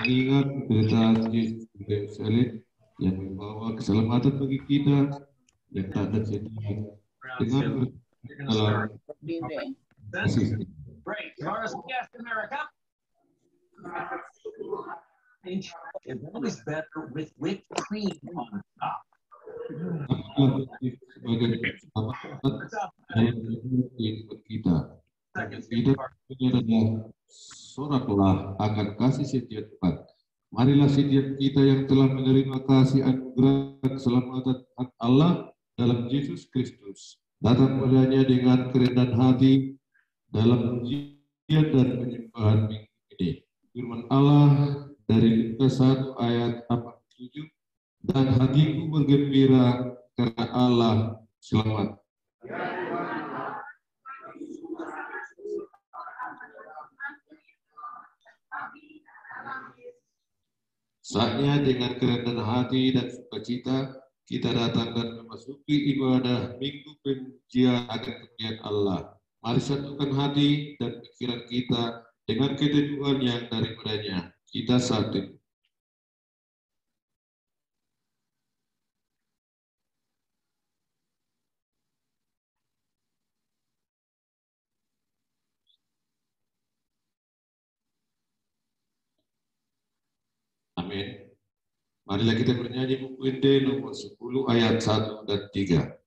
mengingat penderitaan Yesus di Yerusalem yang membawa keselamatan bagi kita yang tak tersedia dengan dalam kasih. It's always better with whipped cream on top. Sebagai dalam kehidupan kita. Tidak adalah soraklah akan kasih setia Tuhan. Marilah setiap kita yang telah menerima kasih anugerah keselamatan Allah dalam Yesus Kristus datang padanya dengan kerendahan hati dalam pujian dan penyembahan minggu ini. Firman Allah dari Lukas 1 ayat 47, dan hatiku bergembira karena Allah selamat. Saatnya dengan kerendahan hati dan sukacita kita datang dan memasuki ibadah Minggu Pengajian akan kemuliaan Allah. Mari satukan hati dan pikiran kita dengan keteduhan yang daripadanya. Kita satu. Amin. Marilah kita bernyanyi buku Injil nomor 10 ayat 1 dan 3.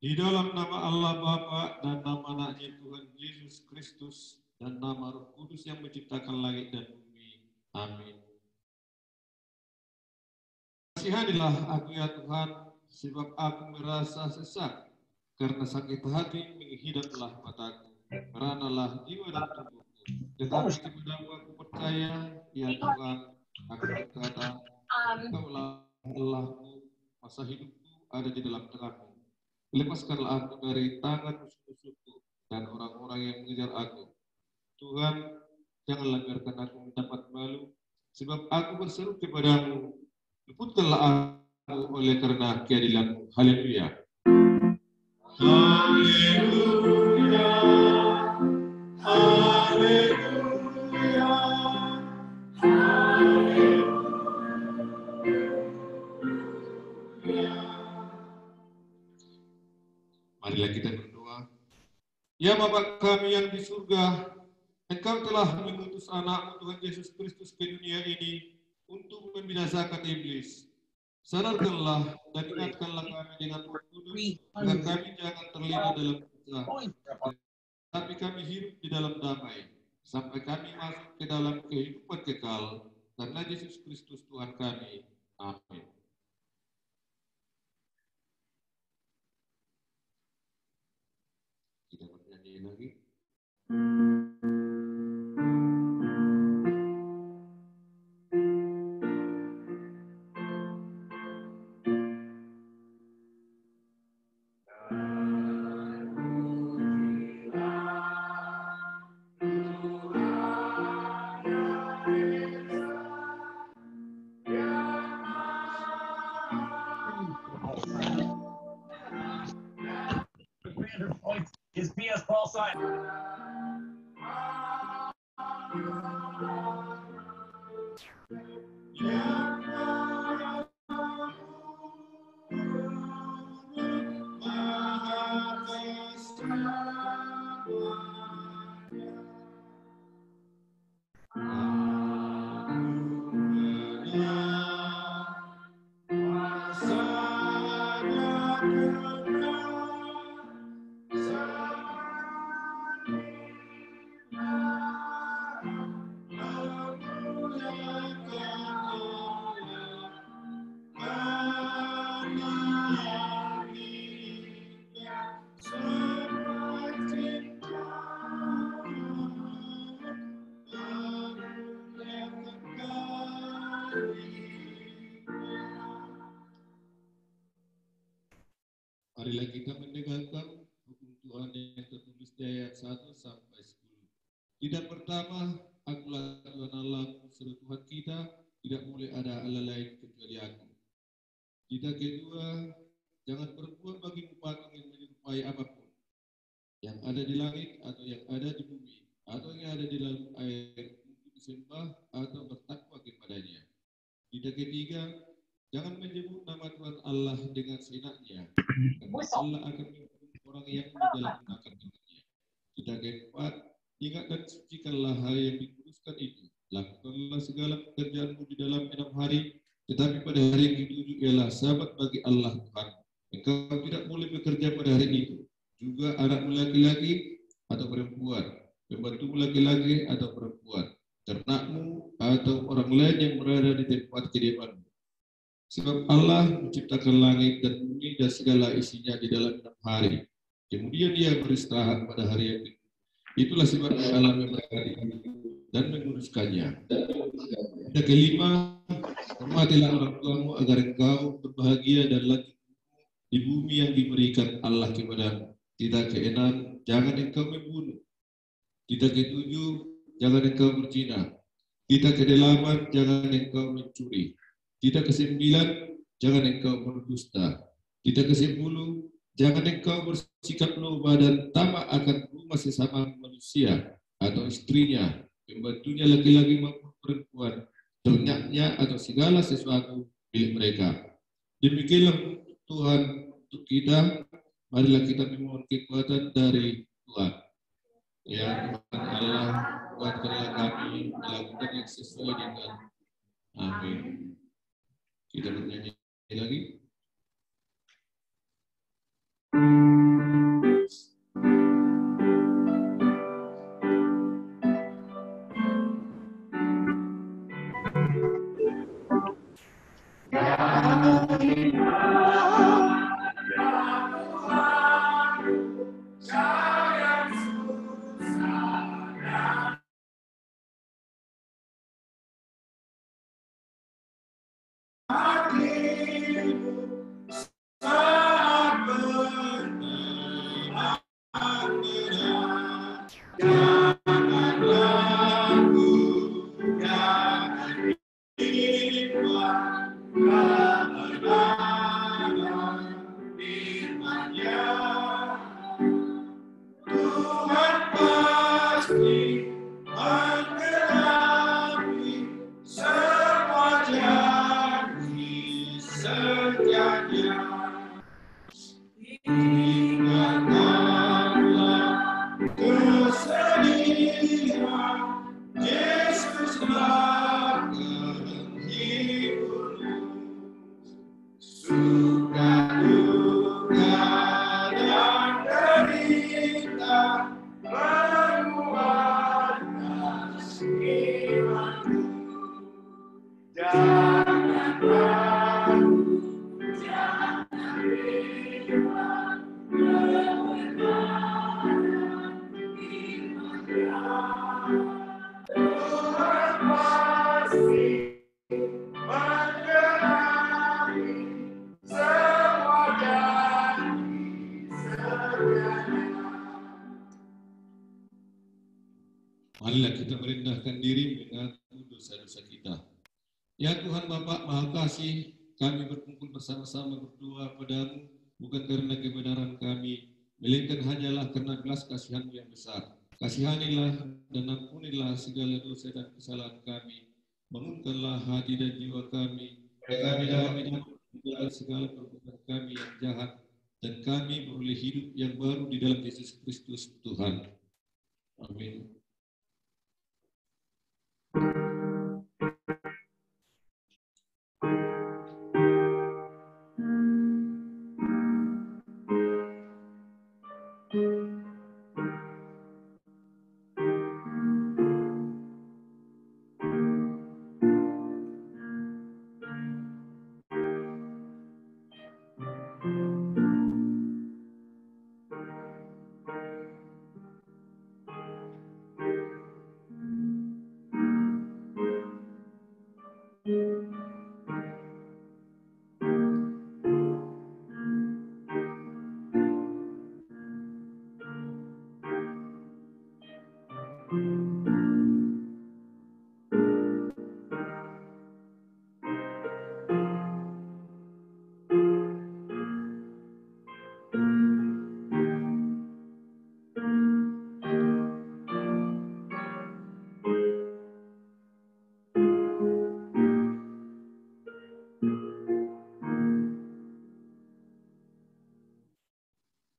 Di dalam nama Allah Bapa dan nama anaknya Tuhan Yesus Kristus dan nama Roh Kudus yang menciptakan langit dan bumi. Amin. Kasihanilah aku ya Tuhan, sebab aku merasa sesak, karena sakit hati menghidaplah mataku, meranalah jiwa dan tubuhku. Tetapi kepadamu aku percaya, ya Tuhan, aku berkata, Engkaulah Allahku, masa hidupku ada di dalam tangan-Mu. Lepaskanlah aku dari tangan musuh-musuhku dan orang-orang yang mengejar aku, Tuhan, janganlah biarkan aku mendapat malu, sebab aku berseru kepadamu, luputkanlah aku oleh karena keadilan-Mu. Haleluya. Haleluya. Haleluya. Haleluya. Marilah kita berdoa. Ya Bapa kami yang di surga, Engkau telah mengutus anak-Mu Tuhan Yesus Kristus ke dunia ini untuk membinasakan iblis. Sadarkanlah dan ingatkanlah kami dengan Roh Kudus agar kami jangan terlena dalam dosa, tapi kami hidup di dalam damai sampai kami masuk ke dalam kehidupan kekal karena Yesus Kristus Tuhan kami. Amin. Kita bernyanyi lagi. His PS Paul side. Marilah kita mendengarkan hukum Tuhan yang tertulis di ayat 1 sampai 10. Tidak pertama, akulah Tuhan Allahmu, seru Tuhan kita, tidak boleh ada Allah lain kecuali aku. Tidak kedua, jangan berbuat bagimu patung yang menyerupai apapun, yang ada di langit atau yang ada di bumi, atau yang ada di dalam air untuk disembah atau bertakwa kepadanya. Tidak ketiga, jangan menyebut nama Tuhan Allah dengan seenaknya, karena Allah akan menghukum orang yang menyalahgunakan namanya. Tidak keempat, ingat dan sucikanlah hari yang dikuduskan itu. Lakukanlah segala pekerjaanmu di dalam 6 hari, tetapi pada hari yang ketujuh ialah Sabat bagi Allah Tuhan. Engkau tidak boleh bekerja pada hari itu. Juga anakmu laki-laki atau perempuan, pembantumu laki-laki atau perempuan, ternakmu atau orang lain yang berada di tempat kediamanmu. Sebab Allah menciptakan langit dan bumi dan segala isinya di dalam 6 hari. Kemudian Dia beristirahat pada hari yang ketujuh. Itulah sebabnya Allah memberkati dan menguduskannya. Yang kelima, hormatilah orang tuamu agar engkau berbahagia dan lanjut di bumi yang diberikan Allah kepadamu. Tidak keenam, jangan engkau membunuh. Tidak ketujuh, jangan engkau berzina. Tidak kedelapan, jangan engkau mencuri. Tidak kesembilan, jangan engkau berdusta. Tidak kesepuluh, jangan engkau bersikap loba dan tamak akan rumah sesama manusia atau istrinya, pembantunya laki-laki maupun perempuan, ternaknya atau segala sesuatu milik mereka. Demikianlah Tuhan untuk kita. Marilah kita memohon kekuatan dari Tuhan. Ya Tuhan Allah, kuatkanlah kami melakukan yang sesuai dengan. Amin. Kita bernyanyi lagi. Yesus akan hibur, suka duka dan derita memuat kasihanmu. Jangan ragu, jangan rimbang, kebenaran imannya. Tuhan pasti menggenapi semua janji setia. Marilah kita merendahkan diri mengaku dosa-dosa kita. Ya Tuhan Bapa Maha Kasih, kami berkumpul bersama-sama berdoa padamu, bukan karena kebenaran kami, melainkan hanyalah karena belas kasihan-Mu yang besar. Kasihanilah dan ampunilah segala dosa dan kesalahan kami. Bangunkanlah hati dan jiwa kami, kami dapat meninggalkan segala perbuatan kami yang jahat, dan kami beroleh hidup yang baru di dalam Yesus Kristus Tuhan. Amin.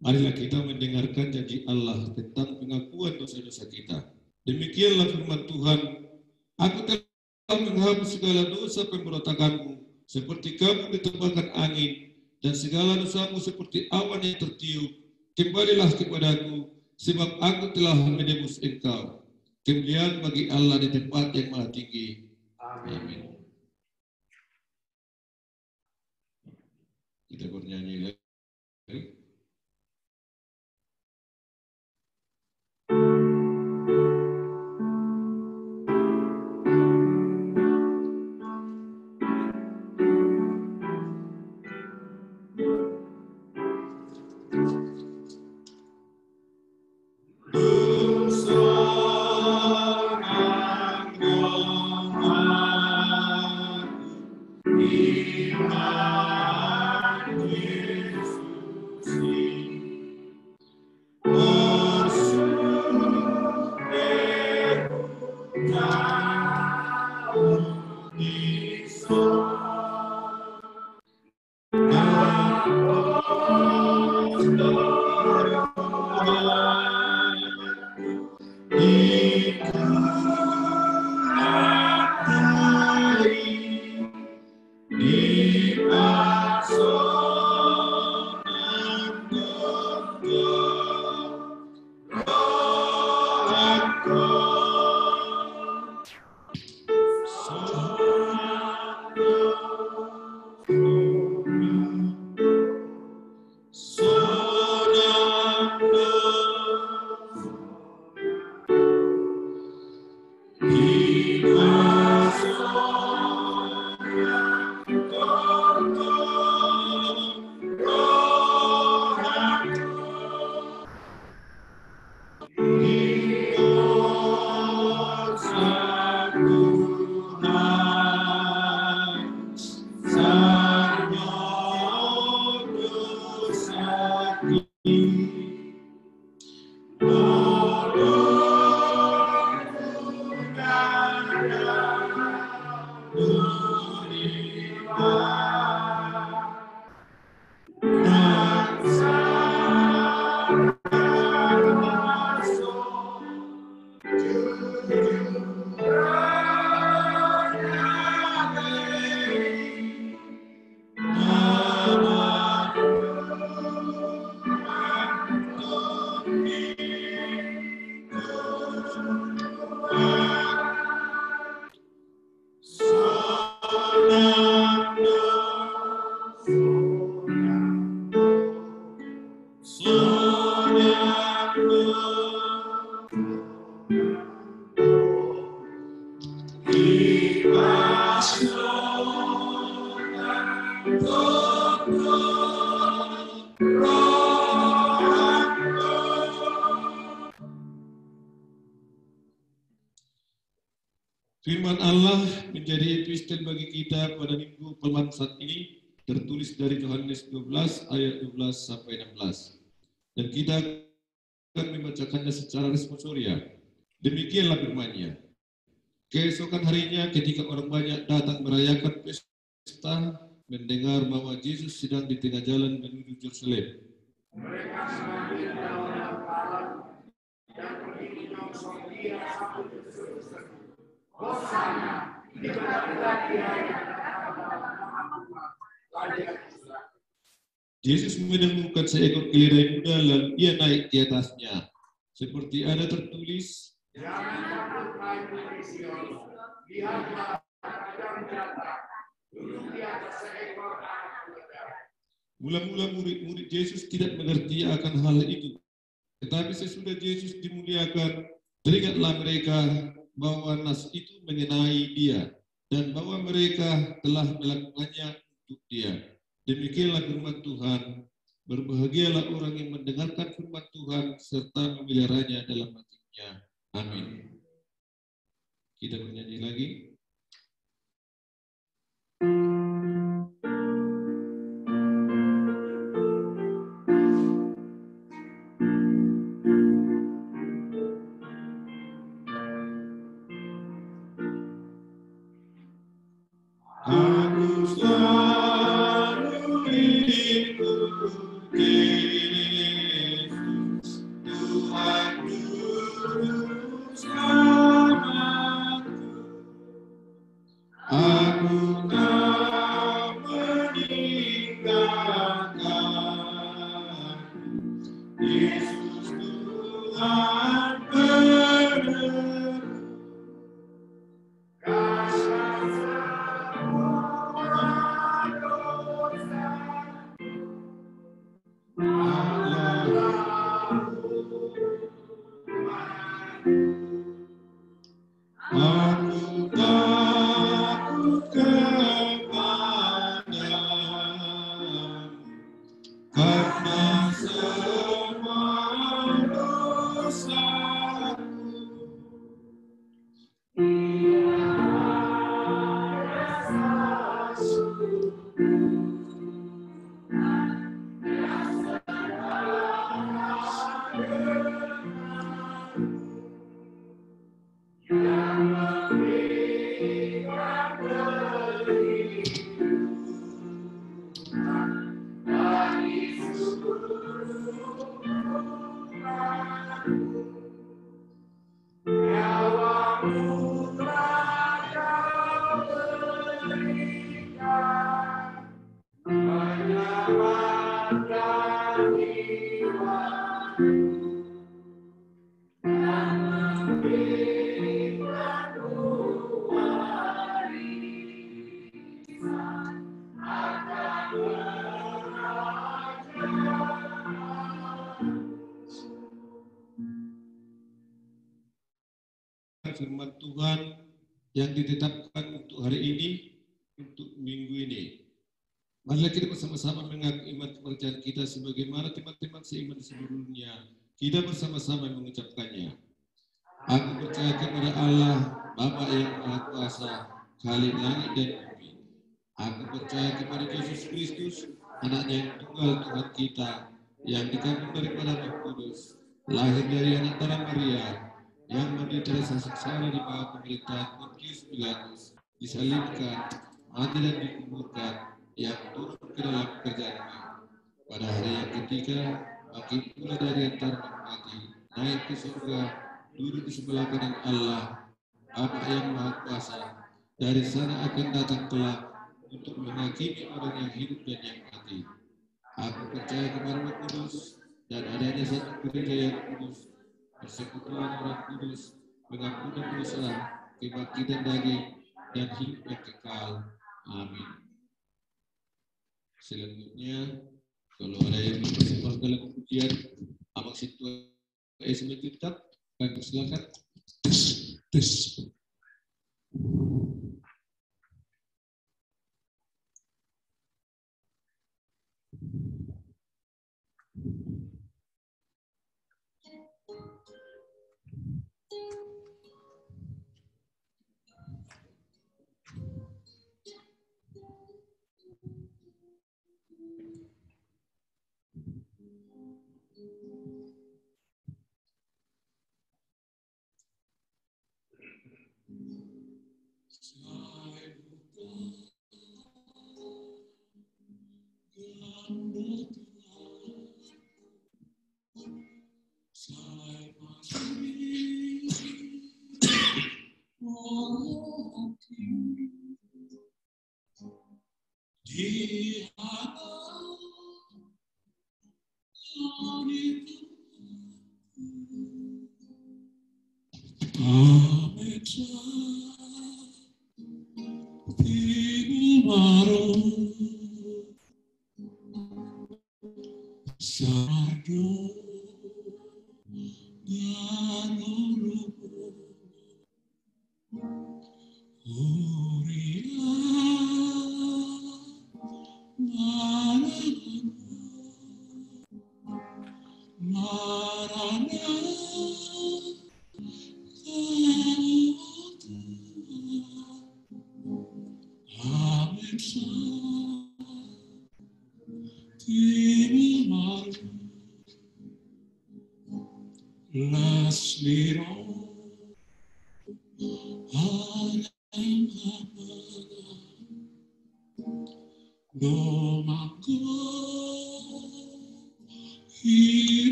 Marilah kita mendengarkan janji Allah tentang pengakuan dosa-dosa kita. Demikianlah firman Tuhan, Aku telah menghapus segala dosa pemberontakanmu, seperti kabut ditembakkan angin, dan segala dosamu seperti awan yang tertiup. Kembalilah kepadaku, sebab aku telah menebus engkau. Kemuliaan bagi Allah di tempat yang maha tinggi. Amin. Kita bernyanyi lagi. Firman Allah menjadi epistel bagi kita pada minggu saat ini tertulis dari Yohanes 12 ayat 12 sampai 16. Dan kita akan membacakannya secara responsoria. Demikianlah firman-Nya. Keesokan harinya ketika orang banyak datang merayakan pesta, mendengar bahwa Yesus sedang di tengah jalan menuju Yerusalem. Mereka mengambil daun palem dan pergi menyongsong Dia sampai ke Yerusalem. Hosana, diberkatilah Dia yang datang dalam nama Tuhan, Raja Israel. Yesus menemukan seekor keledai muda lalu Ia naik di atasnya. Seperti ada tertulis, jangan takut hai putri Sion, lihatlah Rajamu datang, duduk di atas seekor anak keledai. Mula-mula murid-murid Yesus tidak mengerti akan hal itu. Tetapi sesudah Yesus dimuliakan, teringatlah mereka bahwa nas itu mengenai Dia dan bahwa mereka telah melakukannya untuk Dia. Demikianlah firman Tuhan. Berbahagialah orang yang mendengarkan firman Tuhan serta memeliharanya dalam hatinya. Amin. Kita bernyanyi lagi. Aku selalu ikuti Yesus, Tuhan Juru Selamatku. Aku tak meninggalkan Yesus Tuhan penebus. Aku takut kepadamu karena semua dosaku. Firman Tuhan yang ditetapkan untuk hari ini, untuk minggu ini. Marilah kita bersama-sama mengaku iman kepercayaan kita sebagaimana teman-teman seiman sebelumnya. Kita bersama-sama mengucapkannya. Aku percaya kepada Allah, Bapa yang Maha Kuasa, Khalik langit dan bumi. Aku percaya kepada Yesus Kristus, Anaknya yang tunggal Tuhan kita, yang dikandung daripada Roh Kudus, lahir dari anak darah Maria, yang menderita sengsara di bawah pemerintahan Pontius Pilatus, disalibkan, mati dan dikuburkan, yang turun ke dalam kerjaannya. Pada hari yang ketiga, bangkit pula dari antara mati, naik ke surga, duduk di sebelah kanan Allah, Bapa yang Maha Kuasa. Dari sana akan datang kelak untuk menghakimi orang yang hidup dan yang mati. Aku percaya kepada Roh Kudus dan adanya satu gereja yang kudus, persekutuan orang kudus, pengampunan dosa, kebangkitan daging, dan hidup yang kekal. Amin. Selanjutnya, kalau ada yang berpersembah dalam pujian, Abang Situa sebentar, kami persilakan. Tes.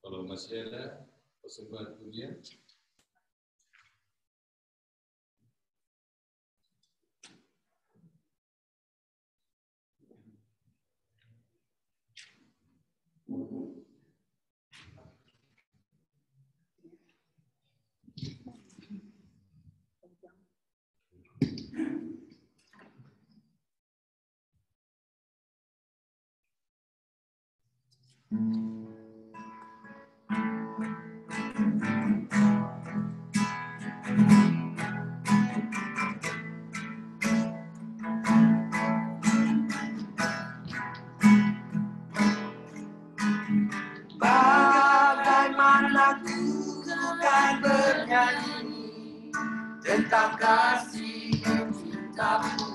Kalau masih ada persembahan pujian, bagaimana ku kan bernyanyi tentang kasih dan cintamu.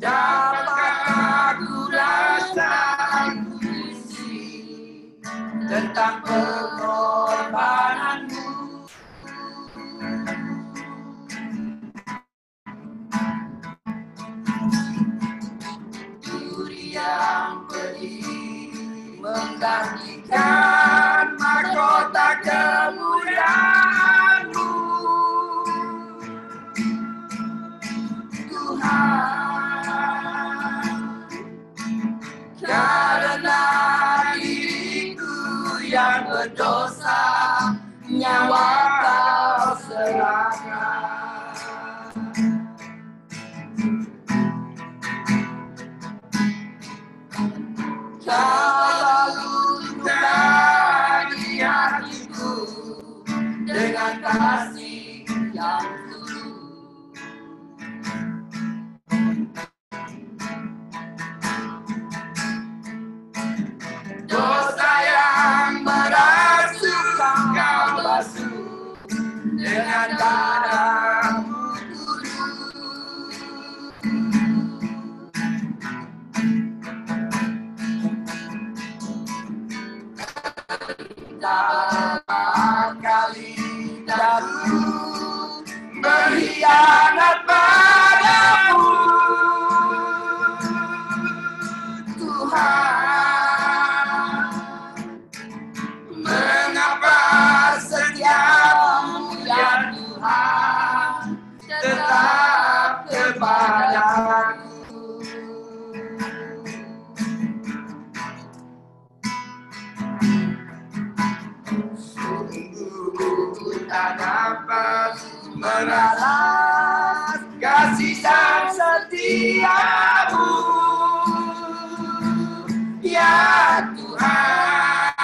Dapatkah ku rasakan puisi tentang pengorbananmu. Duri yang pedih menggantikan berdosa, nyawa kau serahkan. Kau luka di hatiku dengan kasih yang tulus. Dosa yang merasuk kau basuh dengan darah-Mu kudus. Tak kali dahulu berkhianat padamu, Tuhan. Mengapa setiamu ya Tuhan tetap kepadaku? Sungguh tak dapat meralas kasih dan setiamu, ya Tuhan.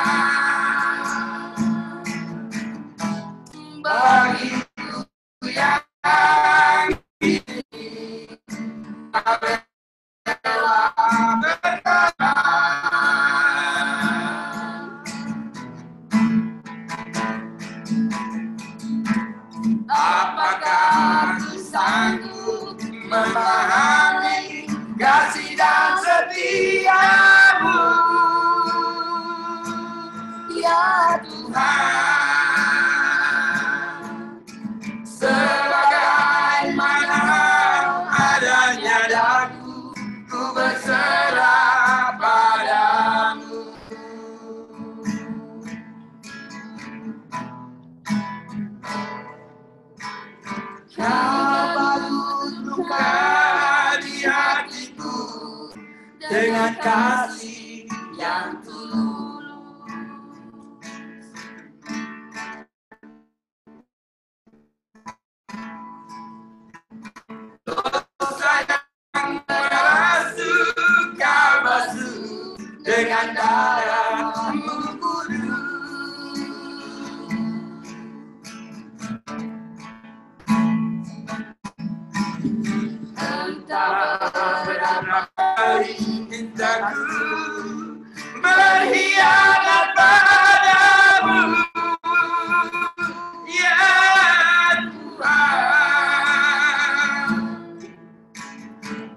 Bagiku yang ini tak rela berkorban. Apakah aku sanggup memahami kasih dan setiamu, ya Tuhan. Sebagaimana adanya daku, ku berserah padamu. Kau balut luka di hatiku dengan kasih yang tulus. Dosa yang merasuk kau basuh dengan darah-Mu kudus. Entah berapa kali cintaku berkhianat padamu, ya Tuhan.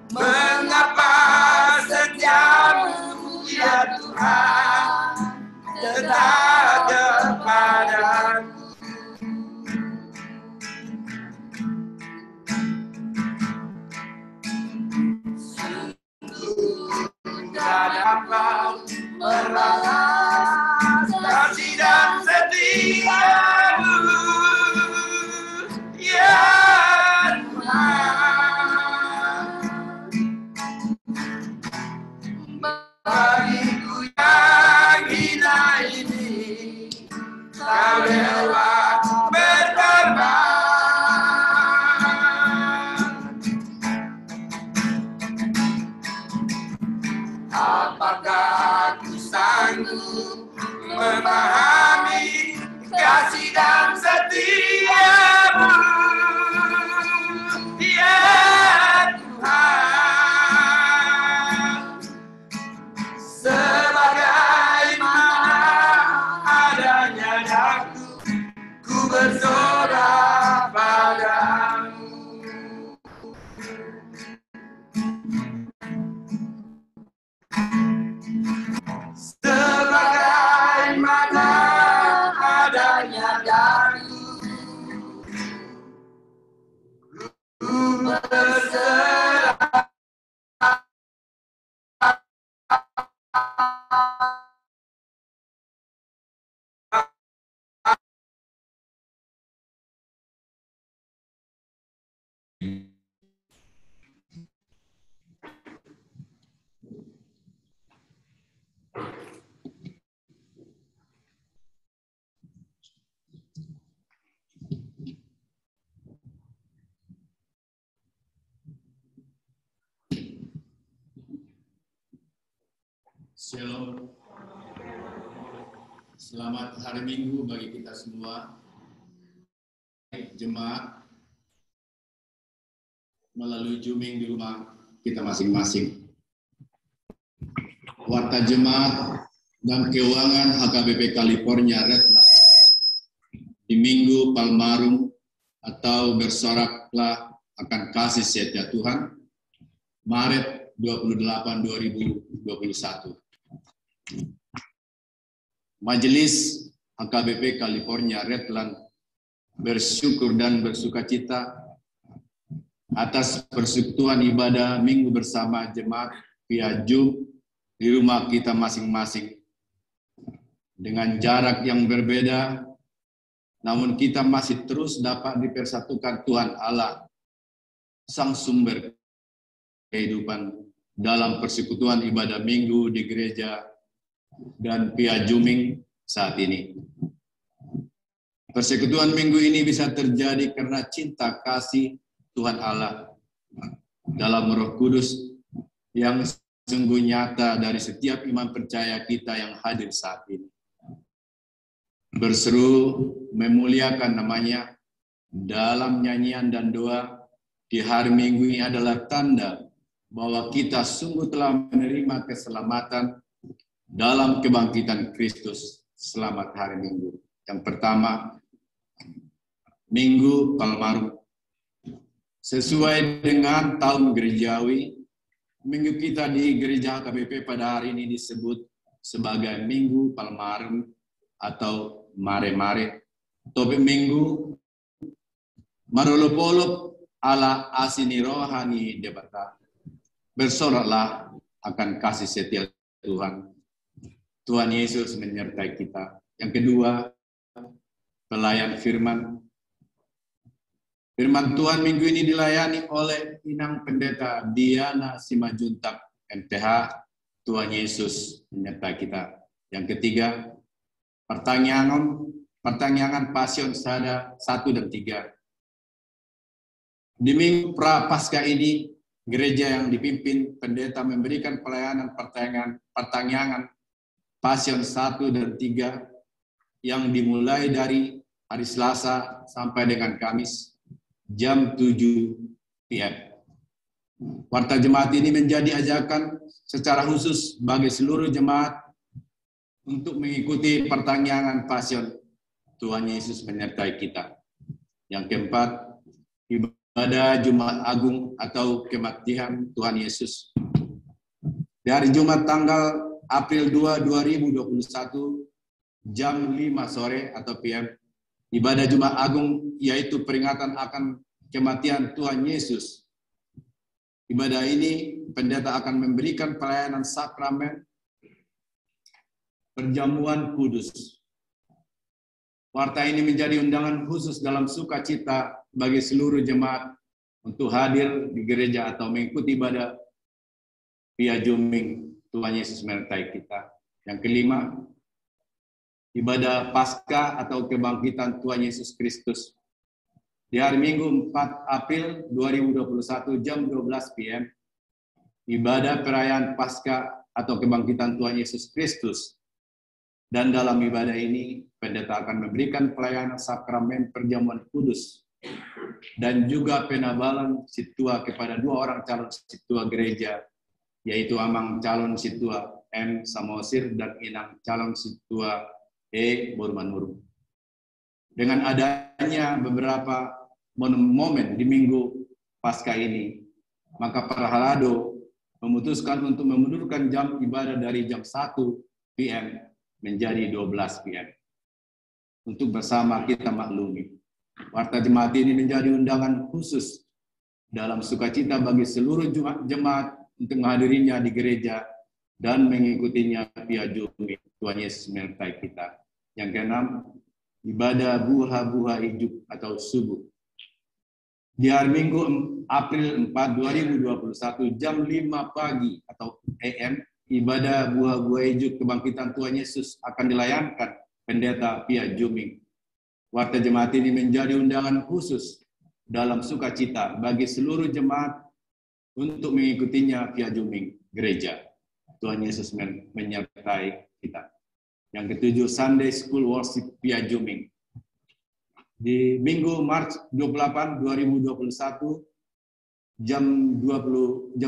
Mengapa setiamu ya Tuhan tetap kepadaku? Tak dapat membalas kasih dan setiamu, ya Tuhan. Bagiku yang hina ini kau rela berkorban. Apakah aku sanggup memahami kasih dan setiamu, ya Tuhan. Sebagaimana adanya daku, ku bersorak padamu. Sebagaimana adanya daku, Shalom. Selamat hari Minggu bagi kita semua. Jemaat melalui Zooming di rumah kita masing-masing. Warta Jemaat dan Keuangan HKBP California Redland di Minggu Palmarum atau Bersoraklah akan Kasih Setia Tuhan, Maret 28, 2021. Majelis HKBP California Redland bersyukur dan bersukacita atas persekutuan ibadah Minggu bersama jemaat via Zoom di rumah kita masing-masing. Dengan jarak yang berbeda, namun kita masih terus dapat dipersatukan Tuhan Allah, Sang Sumber kehidupan dalam persekutuan ibadah Minggu di gereja dan via Zooming saat ini. Persekutuan Minggu ini bisa terjadi karena cinta kasih Tuhan Allah dalam Roh Kudus yang sungguh nyata dari setiap iman percaya kita yang hadir saat ini. Berseru memuliakan namanya dalam nyanyian dan doa di hari Minggu ini adalah tanda bahwa kita sungguh telah menerima keselamatan dalam kebangkitan Kristus. Selamat hari Minggu. Yang pertama, Minggu Palmarum. Sesuai dengan tahun gerejawi, Minggu kita di Gereja HKBP pada hari ini disebut sebagai Minggu Palmarum atau Mare-Mare. Topik Minggu Marolopolop ala asini rohani debata. Bersoraklah akan kasih setia Tuhan. Tuhan Yesus menyertai kita. Yang kedua, pelayan firman. Firman Tuhan minggu ini dilayani oleh Inang Pendeta Diana Simajuntak, MTH. Tuhan Yesus menyertai kita. Yang ketiga, pertanyaan Pasion Sada 1 dan 3. Di Minggu Prapaskah ini, gereja yang dipimpin pendeta memberikan pelayanan pertanyaan Pasion 1 dan 3 yang dimulai dari hari Selasa sampai dengan Kamis jam 7 PM. Warta jemaat ini menjadi ajakan secara khusus bagi seluruh jemaat untuk mengikuti pertanyaan Pasion. Tuhan Yesus menyertai kita. Yang keempat, ibadah Jumat Agung atau kematian Tuhan Yesus. Dari Jumat tanggal April 2, 2021, jam 5 sore atau PM, ibadah Jumat Agung yaitu peringatan akan kematian Tuhan Yesus. Ibadah ini, pendeta akan memberikan pelayanan sakramen perjamuan kudus. Warta ini menjadi undangan khusus dalam sukacita bagi seluruh jemaat untuk hadir di gereja atau mengikuti ibadah via Zooming. Tuhan Yesus menyertai kita. Yang kelima, ibadah Paskah atau kebangkitan Tuhan Yesus Kristus. Di hari Minggu 4 April 2021 jam 12 PM, ibadah perayaan Paskah atau kebangkitan Tuhan Yesus Kristus. Dan dalam ibadah ini, pendeta akan memberikan pelayanan sakramen perjamuan kudus dan juga penabalan situa kepada 2 orang calon situa gereja, yaitu Amang calon situa M. Samosir dan Inang calon situa E. Burmanur. Dengan adanya beberapa momen di Minggu Paskah ini, maka para halado memutuskan untuk memundurkan jam ibadah dari jam 1 PM menjadi 12 PM. Untuk bersama kita maklumi, warta jemaat ini menjadi undangan khusus dalam sukacita bagi seluruh jemaat untuk menghadirinya di gereja dan mengikutinya via Zoom. Tuhan Yesus menyertai kita. Yang keenam, ibadah buha-buha hidup atau subuh. Di hari Minggu April 4, 2021 jam 5 pagi atau AM, ibadah buah-buah hidup kebangkitan Tuhan Yesus akan dilayankan pendeta via Zooming. Warta jemaat ini menjadi undangan khusus dalam sukacita bagi seluruh jemaat untuk mengikutinya via Zooming gereja. Tuhan Yesus menyertai kita. Yang ketujuh, Sunday School Worship via Zooming. Di Minggu Maret 28, 2021, jam 12:15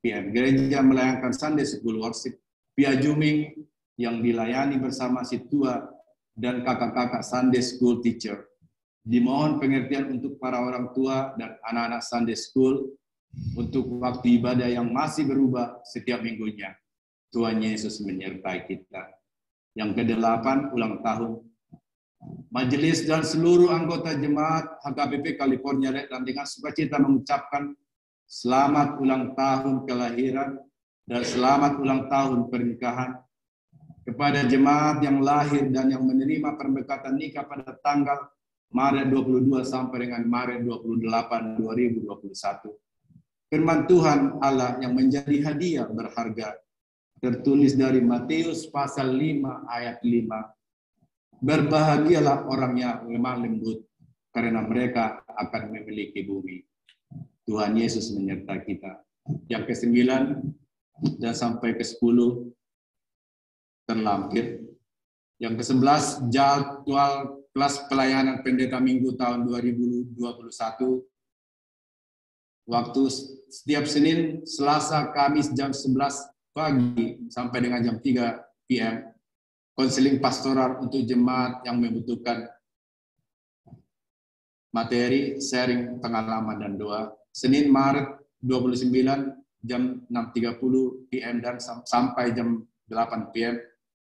PM, gereja melayangkan Sunday School Worship via Zooming yang dilayani bersama si tua dan kakak-kakak Sunday School teacher. Dimohon pengertian untuk para orang tua dan anak-anak Sunday School untuk waktu ibadah yang masih berubah setiap minggunya. Tuhan Yesus menyertai kita. Yang ke-8, ulang tahun. Majelis dan seluruh anggota jemaat HKBP California dan dengan sukacita mengucapkan selamat ulang tahun kelahiran dan selamat ulang tahun pernikahan kepada jemaat yang lahir dan yang menerima perberkatan nikah pada tanggal Maret 22 sampai dengan Maret 28, 2021. Firman Tuhan Allah yang menjadi hadiah berharga tertulis dari Matius pasal 5 ayat 5. Berbahagialah orang yang lemah lembut, karena mereka akan memiliki bumi. Tuhan Yesus menyertai kita. Yang ke-9 dan sampai ke-10 terlampir. Yang ke-11 jadwal kelas pelayanan pendeta minggu tahun 2021. Waktu setiap Senin, Selasa, Kamis jam 11 pagi sampai dengan jam 3 PM. Konseling pastoral untuk jemaat yang membutuhkan materi, sharing, pengalaman, dan doa. Senin Maret 29 jam 6.30 PM dan sampai jam 8 PM.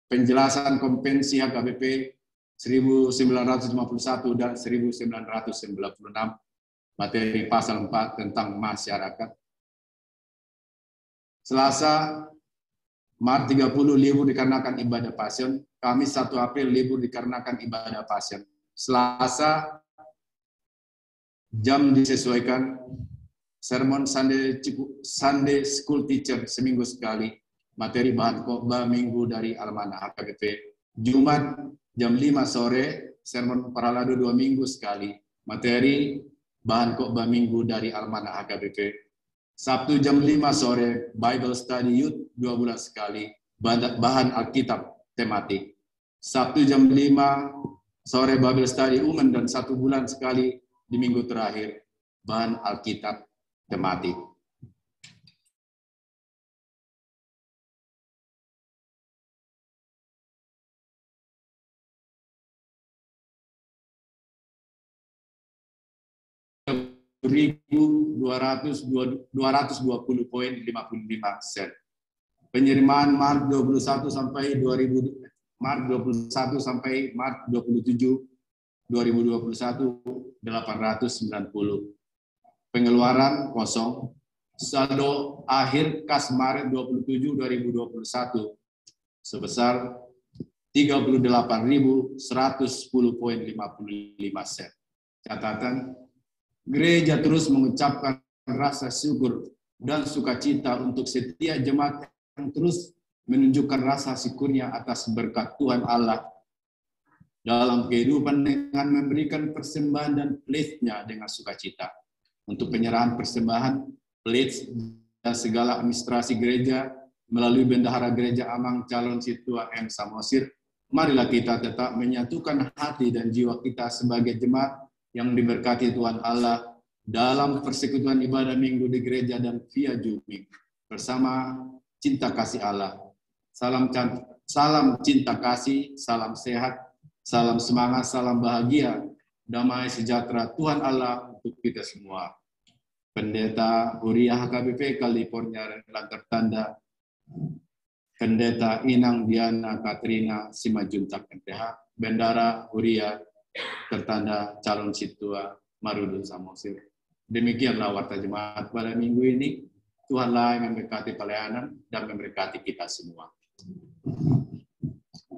Penjelasan konvensi HKBP 1951 dan 1996. Materi pasal 4 tentang masyarakat. Selasa Maret 30 libur dikarenakan ibadah Passion. Kamis 1 April libur dikarenakan ibadah Passion. Selasa jam disesuaikan. Sermon Sunday School Teacher seminggu sekali. Materi bahan khotbah minggu dari Almanah HKBP. Jumat jam 5 sore sermon paralado 2 minggu sekali. Materi bahan khotbah minggu dari Almanah HKBP. Sabtu jam 5 sore, Bible Study Youth 2 bulan sekali, bahan Alkitab tematik. Sabtu jam 5 sore, Bible Study Women dan 1 bulan sekali di minggu terakhir, bahan Alkitab tematik. $1.220.55. Penerimaan Maret 21 sampai Maret 27 2021 890. Pengeluaran kosong. Saldo akhir kas Maret 27 2021 sebesar 38.110.55. Catatan, gereja terus mengucapkan rasa syukur dan sukacita untuk setiap jemaat yang terus menunjukkan rasa syukurnya atas berkat Tuhan Allah dalam kehidupan dengan memberikan persembahan dan pledge-nya dengan sukacita. Untuk penyerahan persembahan, pledge, dan segala administrasi gereja melalui bendahara gereja Amang Calon Situa M. Samosir, marilah kita tetap menyatukan hati dan jiwa kita sebagai jemaat yang diberkati Tuhan Allah dalam persekutuan ibadah minggu di gereja dan via Zooming bersama cinta kasih Allah. Salam cinta kasih, salam sehat, salam semangat, salam bahagia, damai sejahtera Tuhan Allah untuk kita semua. Pendeta Huria HKBP California dan tertanda Pendeta Inang Diana Katrina Simajuntak MPH, Bendara Huria tertanda calon situa Marudun Samosir. Demikianlah warta jemaat pada minggu ini. Tuhanlah yang memberkati pelayanan dan memberkati kita semua.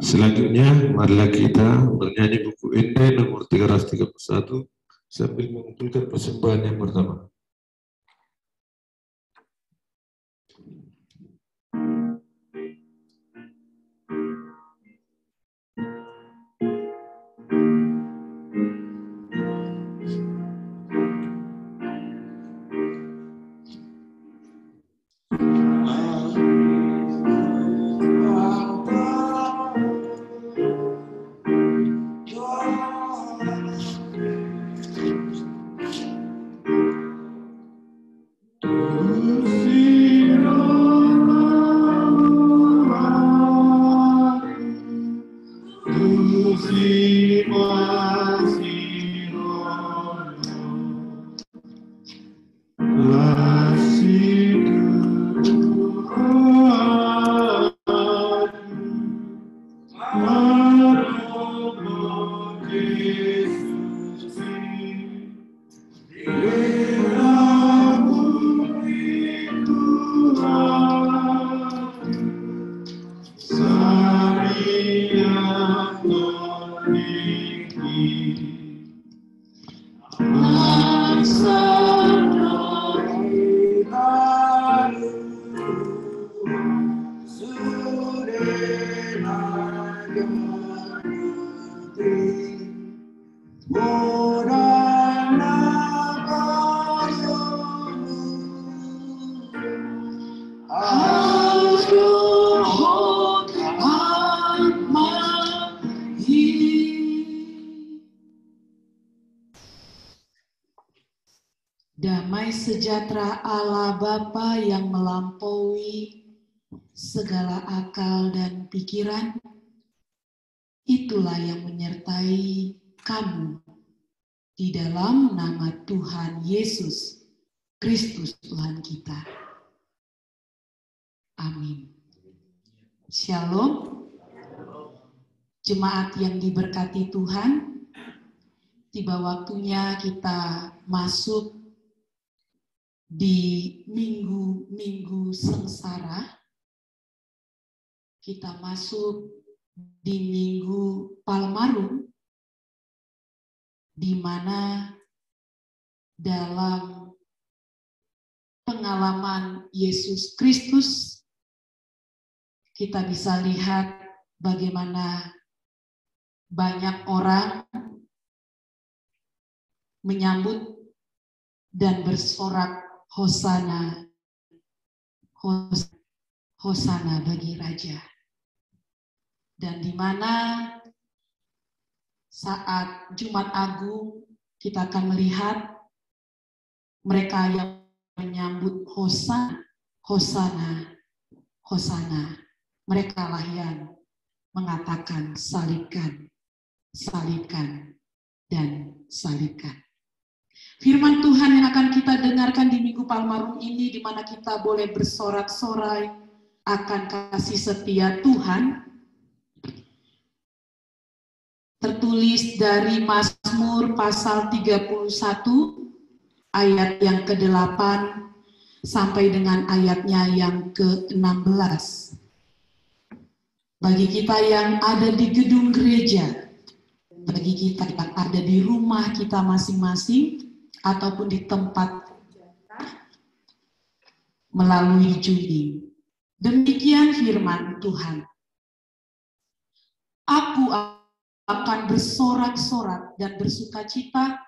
Selanjutnya, marilah kita bernyanyi buku Inde nomor 331 sambil mengumpulkan persembahan yang pertama. Suci masih kasih Tuhan, Maha Yesus, Diramu Tuhan, Sariah Toniki, Damai sejahtera Allah Bapa yang melampaui segala akal dan pikiran, itulah yang menyertai kamu di dalam nama Tuhan Yesus Kristus Tuhan kita. Amin. Shalom. Jemaat yang diberkati Tuhan, tiba waktunya kita masuk di minggu-minggu sengsara. Kita masuk di Minggu Palmarum, di mana dalam pengalaman Yesus Kristus kita bisa lihat bagaimana banyak orang menyambut dan bersorak Hosana, Hosana bagi Raja. Dan di mana saat Jumat Agung kita akan melihat mereka yang menyambut Hosana, Hosana, Hosana. Mereka lah yang mengatakan salibkan, salibkan, dan salibkan. Firman Tuhan yang akan kita dengarkan di Minggu Palmarum ini, di mana kita boleh bersorak-sorai akan kasih setia Tuhan, tertulis dari Mazmur pasal 31 ayat yang ke-8 sampai dengan ayatnya yang ke-16. Bagi kita yang ada di gedung gereja, bagi kita yang ada di rumah kita masing-masing, ataupun di tempat melalui Zoom. Demikian firman Tuhan. Aku akan bersorak-sorak dan bersukacita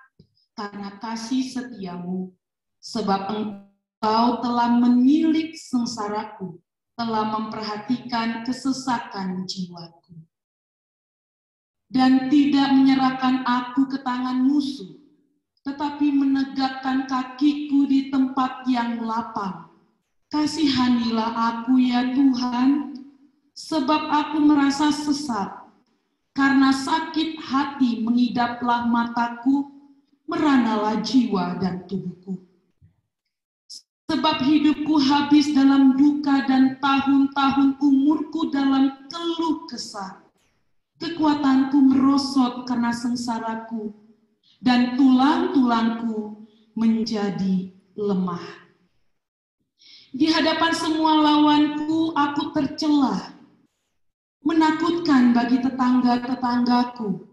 karena kasih setiamu, sebab engkau telah menilik sengsaraku, telah memperhatikan kesesakan jiwaku, dan tidak menyerahkan aku ke tangan musuh, tetapi menegakkan kakiku di tempat yang lapang. Kasihanilah aku ya Tuhan, sebab aku merasa sesat. Karena sakit hati mengidaplah mataku, meranalah jiwa dan tubuhku. Sebab hidupku habis dalam duka dan tahun-tahun umurku dalam keluh kesah. Kekuatanku merosot karena sengsaraku, dan tulang-tulangku menjadi lemah. Di hadapan semua lawanku aku tercela, menakutkan bagi tetangga-tetanggaku,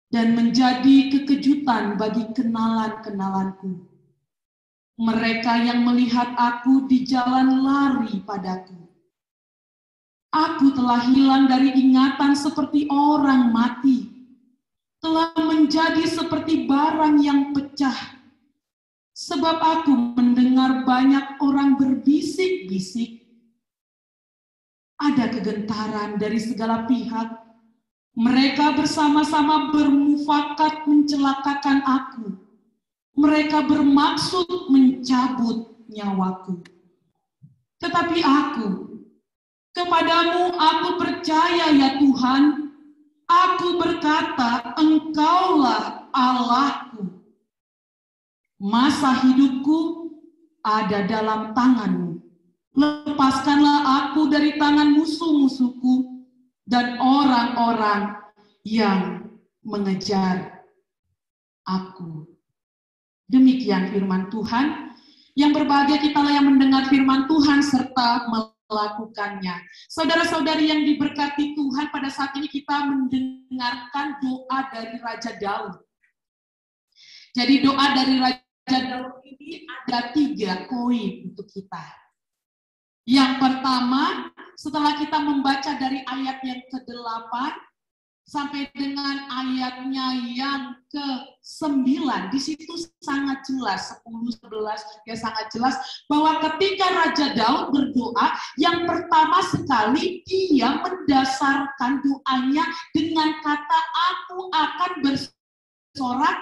dan menjadi kekejutan bagi kenalan-kenalanku. Mereka yang melihat aku di jalan lari padaku. Aku telah hilang dari ingatan seperti orang mati, telah menjadi seperti barang yang pecah, sebab aku mendengar banyak orang berbisik-bisik. Ada kegentaran dari segala pihak. Mereka bersama-sama bermufakat mencelakakan aku. Mereka bermaksud mencabut nyawaku. Tetapi aku, kepadamu aku percaya ya Tuhan, berkata, "Engkaulah Allahku. Masa hidupku ada dalam tangan-Mu. Lepaskanlah aku dari tangan musuh-musuhku dan orang-orang yang mengejar aku." Demikian firman Tuhan. Yang berbahagia kitalah yang mendengar firman Tuhan serta melakukannya. Saudara-saudari yang diberkati Tuhan, pada saat ini kita mendengarkan doa dari Raja Daud. Jadi doa dari Raja Daud ini ada 3 poin untuk kita. Yang pertama, setelah kita membaca dari ayat yang ke-8 sampai dengan ayatnya yang ke-9, di situ sangat jelas, 10, 11 juga sangat jelas, bahwa ketika Raja Daud berdoa, yang pertama sekali dia mendasarkan doanya dengan kata, "Aku akan bersorak."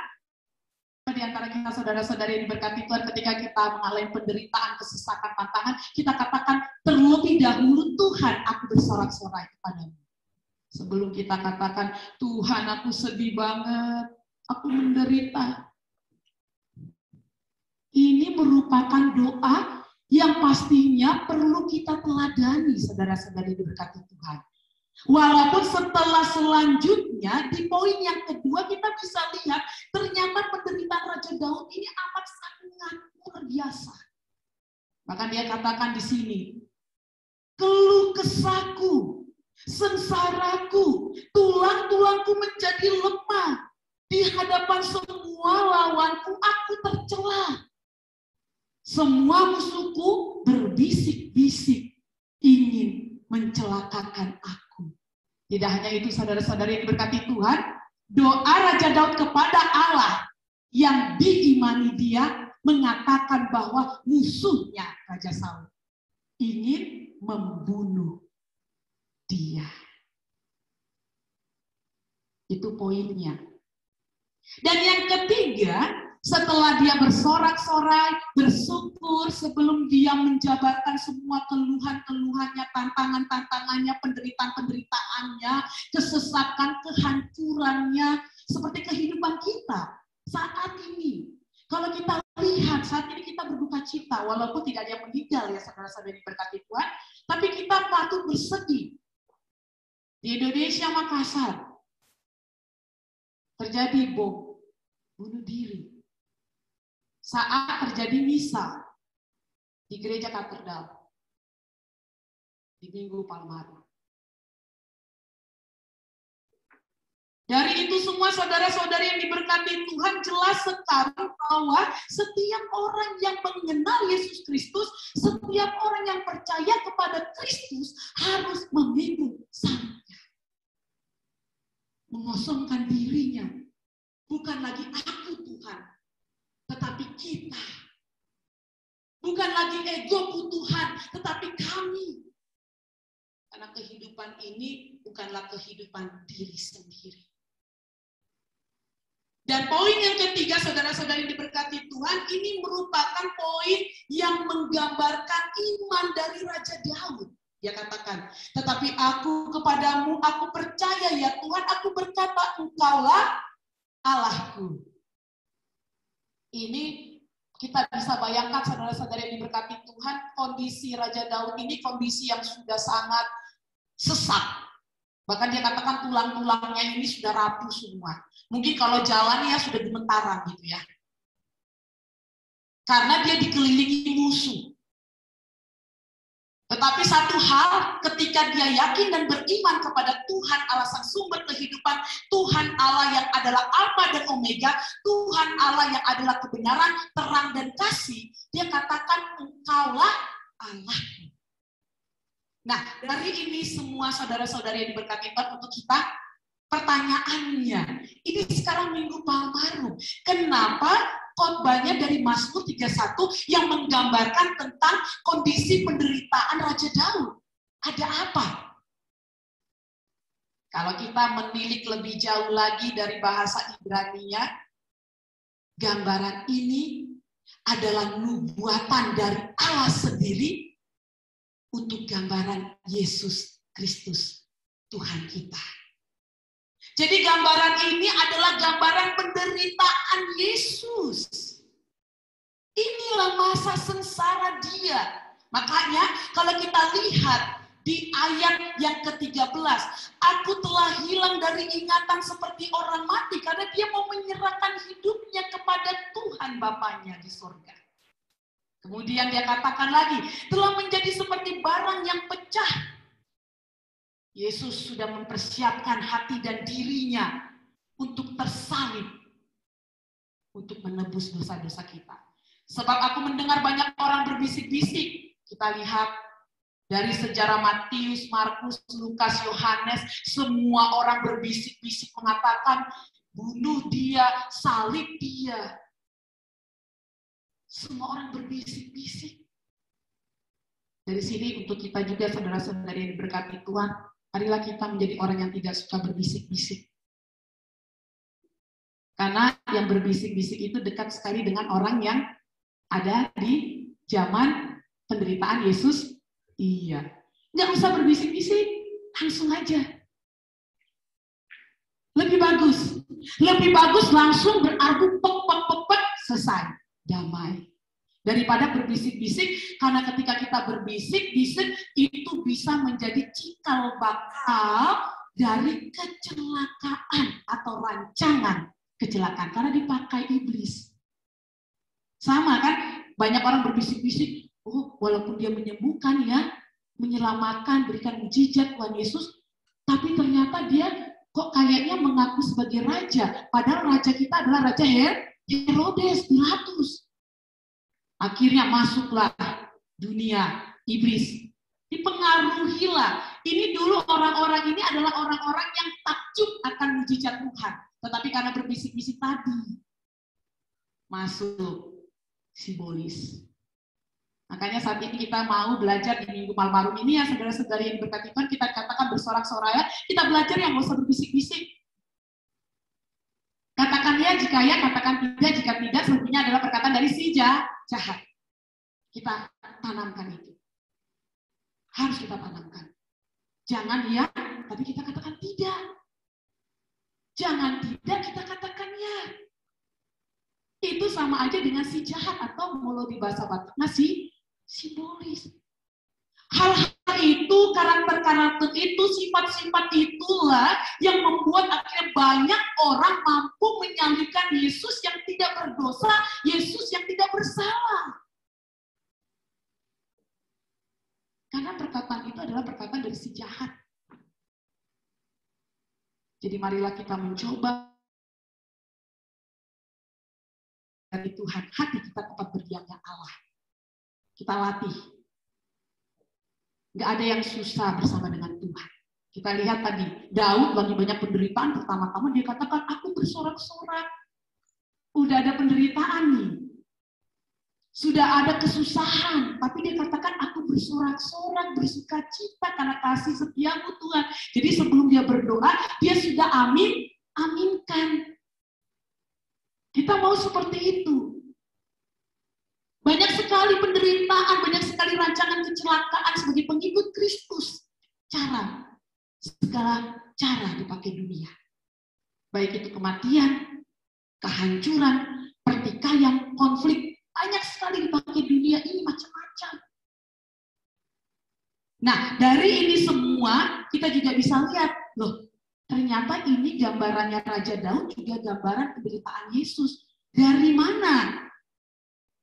Di antara kita saudara-saudari yang diberkati Tuhan, ketika kita mengalami penderitaan, kesesakan, tantangan, kita katakan terlebih dahulu, "Tuhan, aku bersorak-sorai kepadamu." Sebelum kita katakan, "Tuhan, aku sedih banget, aku menderita." Ini merupakan doa yang pastinya perlu kita teladani, saudara-saudari diberkati Tuhan. Walaupun setelah selanjutnya, di poin yang kedua kita bisa lihat, ternyata penderitaan Raja Daud ini amat sangat luar biasa. Maka dia katakan di sini, "Keluh kesahku, sengsaraku, tulang-tulangku menjadi lemah. Di hadapan semua lawanku aku tercela. Semua musuhku berbisik-bisik ingin mencelakakan aku." Tidak hanya itu saudara-saudari yang diberkati Tuhan, doa Raja Daud kepada Allah yang diimani dia mengatakan bahwa musuhnya Raja Saul ingin membunuh dia. Itu poinnya. Dan yang ketiga, setelah dia bersorak-sorai, bersyukur sebelum dia menjabarkan semua keluhan-keluhannya, tantangan-tantangannya, penderitaan-penderitaannya, kesesakan, kehancurannya, seperti kehidupan kita saat ini. Kalau kita lihat saat ini kita berduka cita, walaupun tidak ada yang meninggal ya saudara-saudari diberkati Tuhan, tapi kita patut bersedih. Di Indonesia, Makassar, terjadi bom bunuh diri. Saat terjadi misa di gereja katedral di Minggu Palmarum. Dari itu semua saudara-saudari yang diberkati Tuhan, jelas sekali bahwa setiap orang yang mengenal Yesus Kristus, setiap orang yang percaya kepada Kristus harus memikul salibnya. Mengosongkan dirinya. Bukan lagi aku Tuhan, tetapi kita. Bukan lagi egoku Tuhan, tetapi kami. Karena kehidupan ini bukanlah kehidupan diri sendiri. Dan poin yang ketiga, saudara-saudari diberkati Tuhan, ini merupakan poin yang menggambarkan iman dari Raja Daud. Dia katakan, "Tetapi aku kepadamu, aku percaya ya Tuhan, aku berkata, Engkaulah Allahku." Ini kita bisa bayangkan saudara-saudari yang diberkati Tuhan, kondisi Raja Daud ini kondisi yang sudah sangat sesak. Bahkan dia katakan tulang-tulangnya ini sudah rapuh semua. Mungkin kalau jalan ya sudah gemetaran gitu ya. Karena dia dikelilingi musuh. Tetapi satu hal, ketika dia yakin dan beriman kepada Tuhan Allah sang sumber kehidupan, Tuhan Allah yang adalah Alfa dan Omega, Tuhan Allah yang adalah kebenaran, terang dan kasih, dia katakan, Engkaulah Allah. Nah, dari ini semua saudara-saudari yang diberkati Tuhan untuk kita, pertanyaannya, ini sekarang Minggu Palmarum, kenapa khotbahnya dari Mazmur 31 yang menggambarkan tentang kondisi penderitaan Raja Daud? Ada apa? Kalau kita menilik lebih jauh lagi dari bahasa Ibrani-nya, gambaran ini adalah nubuatan dari Allah sendiri untuk gambaran Yesus Kristus, Tuhan kita. Jadi gambaran ini adalah gambaran penderitaan Yesus. Inilah masa sengsara dia. Makanya kalau kita lihat di ayat yang ke-13, aku telah hilang dari ingatan seperti orang mati karena dia mau menyerahkan hidupnya kepada Tuhan Bapanya di surga. Kemudian dia katakan lagi, telah menjadi seperti barang yang pecah. Yesus sudah mempersiapkan hati dan dirinya untuk tersalib, untuk menebus dosa-dosa kita. Sebab aku mendengar banyak orang berbisik-bisik. Kita lihat dari sejarah Matius, Markus, Lukas, Yohanes, semua orang berbisik-bisik mengatakan, bunuh dia, salib dia. Semua orang berbisik-bisik. Dari sini untuk kita juga saudara-saudari yang diberkati Tuhan, marilah kita menjadi orang yang tidak suka berbisik-bisik. Karena yang berbisik-bisik itu dekat sekali dengan orang yang ada di zaman penderitaan Yesus. Iya, nggak usah berbisik-bisik, langsung aja. Lebih bagus langsung berargu pek, selesai, damai. Daripada berbisik-bisik, karena ketika kita berbisik-bisik itu bisa menjadi cikal bakal dari kecelakaan atau rancangan kecelakaan karena dipakai iblis. Sama kan? Banyak orang berbisik-bisik, oh walaupun dia menyembuhkan ya, menyelamatkan, berikan mujizat Tuhan Yesus, tapi ternyata dia kok kayaknya mengaku sebagai raja, padahal raja kita adalah Raja Herodes, Pilatus. Akhirnya masuklah dunia iblis, dipengaruhilah. Ini dulu orang-orang ini adalah orang-orang yang takjub akan mujizat Tuhan, tetapi karena berbisik-bisik tadi, masuk simbolis. Makanya saat ini kita mau belajar di Minggu Palmarum ini ya saudara-saudari yang berkati Tuhan, kita katakan bersorak-sorai, kita belajar yang nggak usah berbisik-bisik. Katakan ya jika ya, katakan tidak jika tidak, sebenarnya adalah perkataan dari si jahat. Kita tanamkan itu. Harus kita tanamkan. Jangan ya, tapi kita katakan tidak. Jangan tidak, kita katakan ya. Itu sama aja dengan si jahat atau mulut di bahasa Bataknya si simbolis. Hal-hal itu, karakter-karakter itu, sifat-sifat itulah yang membuat akhirnya banyak orang mampu menyalibkan Yesus yang tidak berdosa, Yesus yang tidak bersalah. Karena perkataan itu adalah perkataan dari si jahat. Jadi marilah kita mencoba dari Tuhan, hati kita tetap berdiamnya Allah. Kita latih. Nggak ada yang susah bersama dengan Tuhan. Kita lihat tadi, Daud lagi banyak penderitaan, pertama-tama dia katakan, aku bersorak-sorak. Udah ada penderitaan nih. Sudah ada kesusahan, tapi dia katakan, aku bersorak-sorak, bersuka cita karena kasih setiamu Tuhan. Jadi sebelum dia berdoa, dia sudah aminkan. Kita mau seperti itu. Banyak sekali penderitaan, banyak sekali rancangan kecelakaan sebagai pengikut Kristus. Segala cara dipakai dunia. Baik itu kematian, kehancuran, pertikaian, konflik. Banyak sekali dipakai dunia ini macam-macam. Nah, dari ini semua kita juga bisa lihat, loh, ternyata ini gambarannya Raja Daud juga gambaran penderitaan Yesus. Dari mana?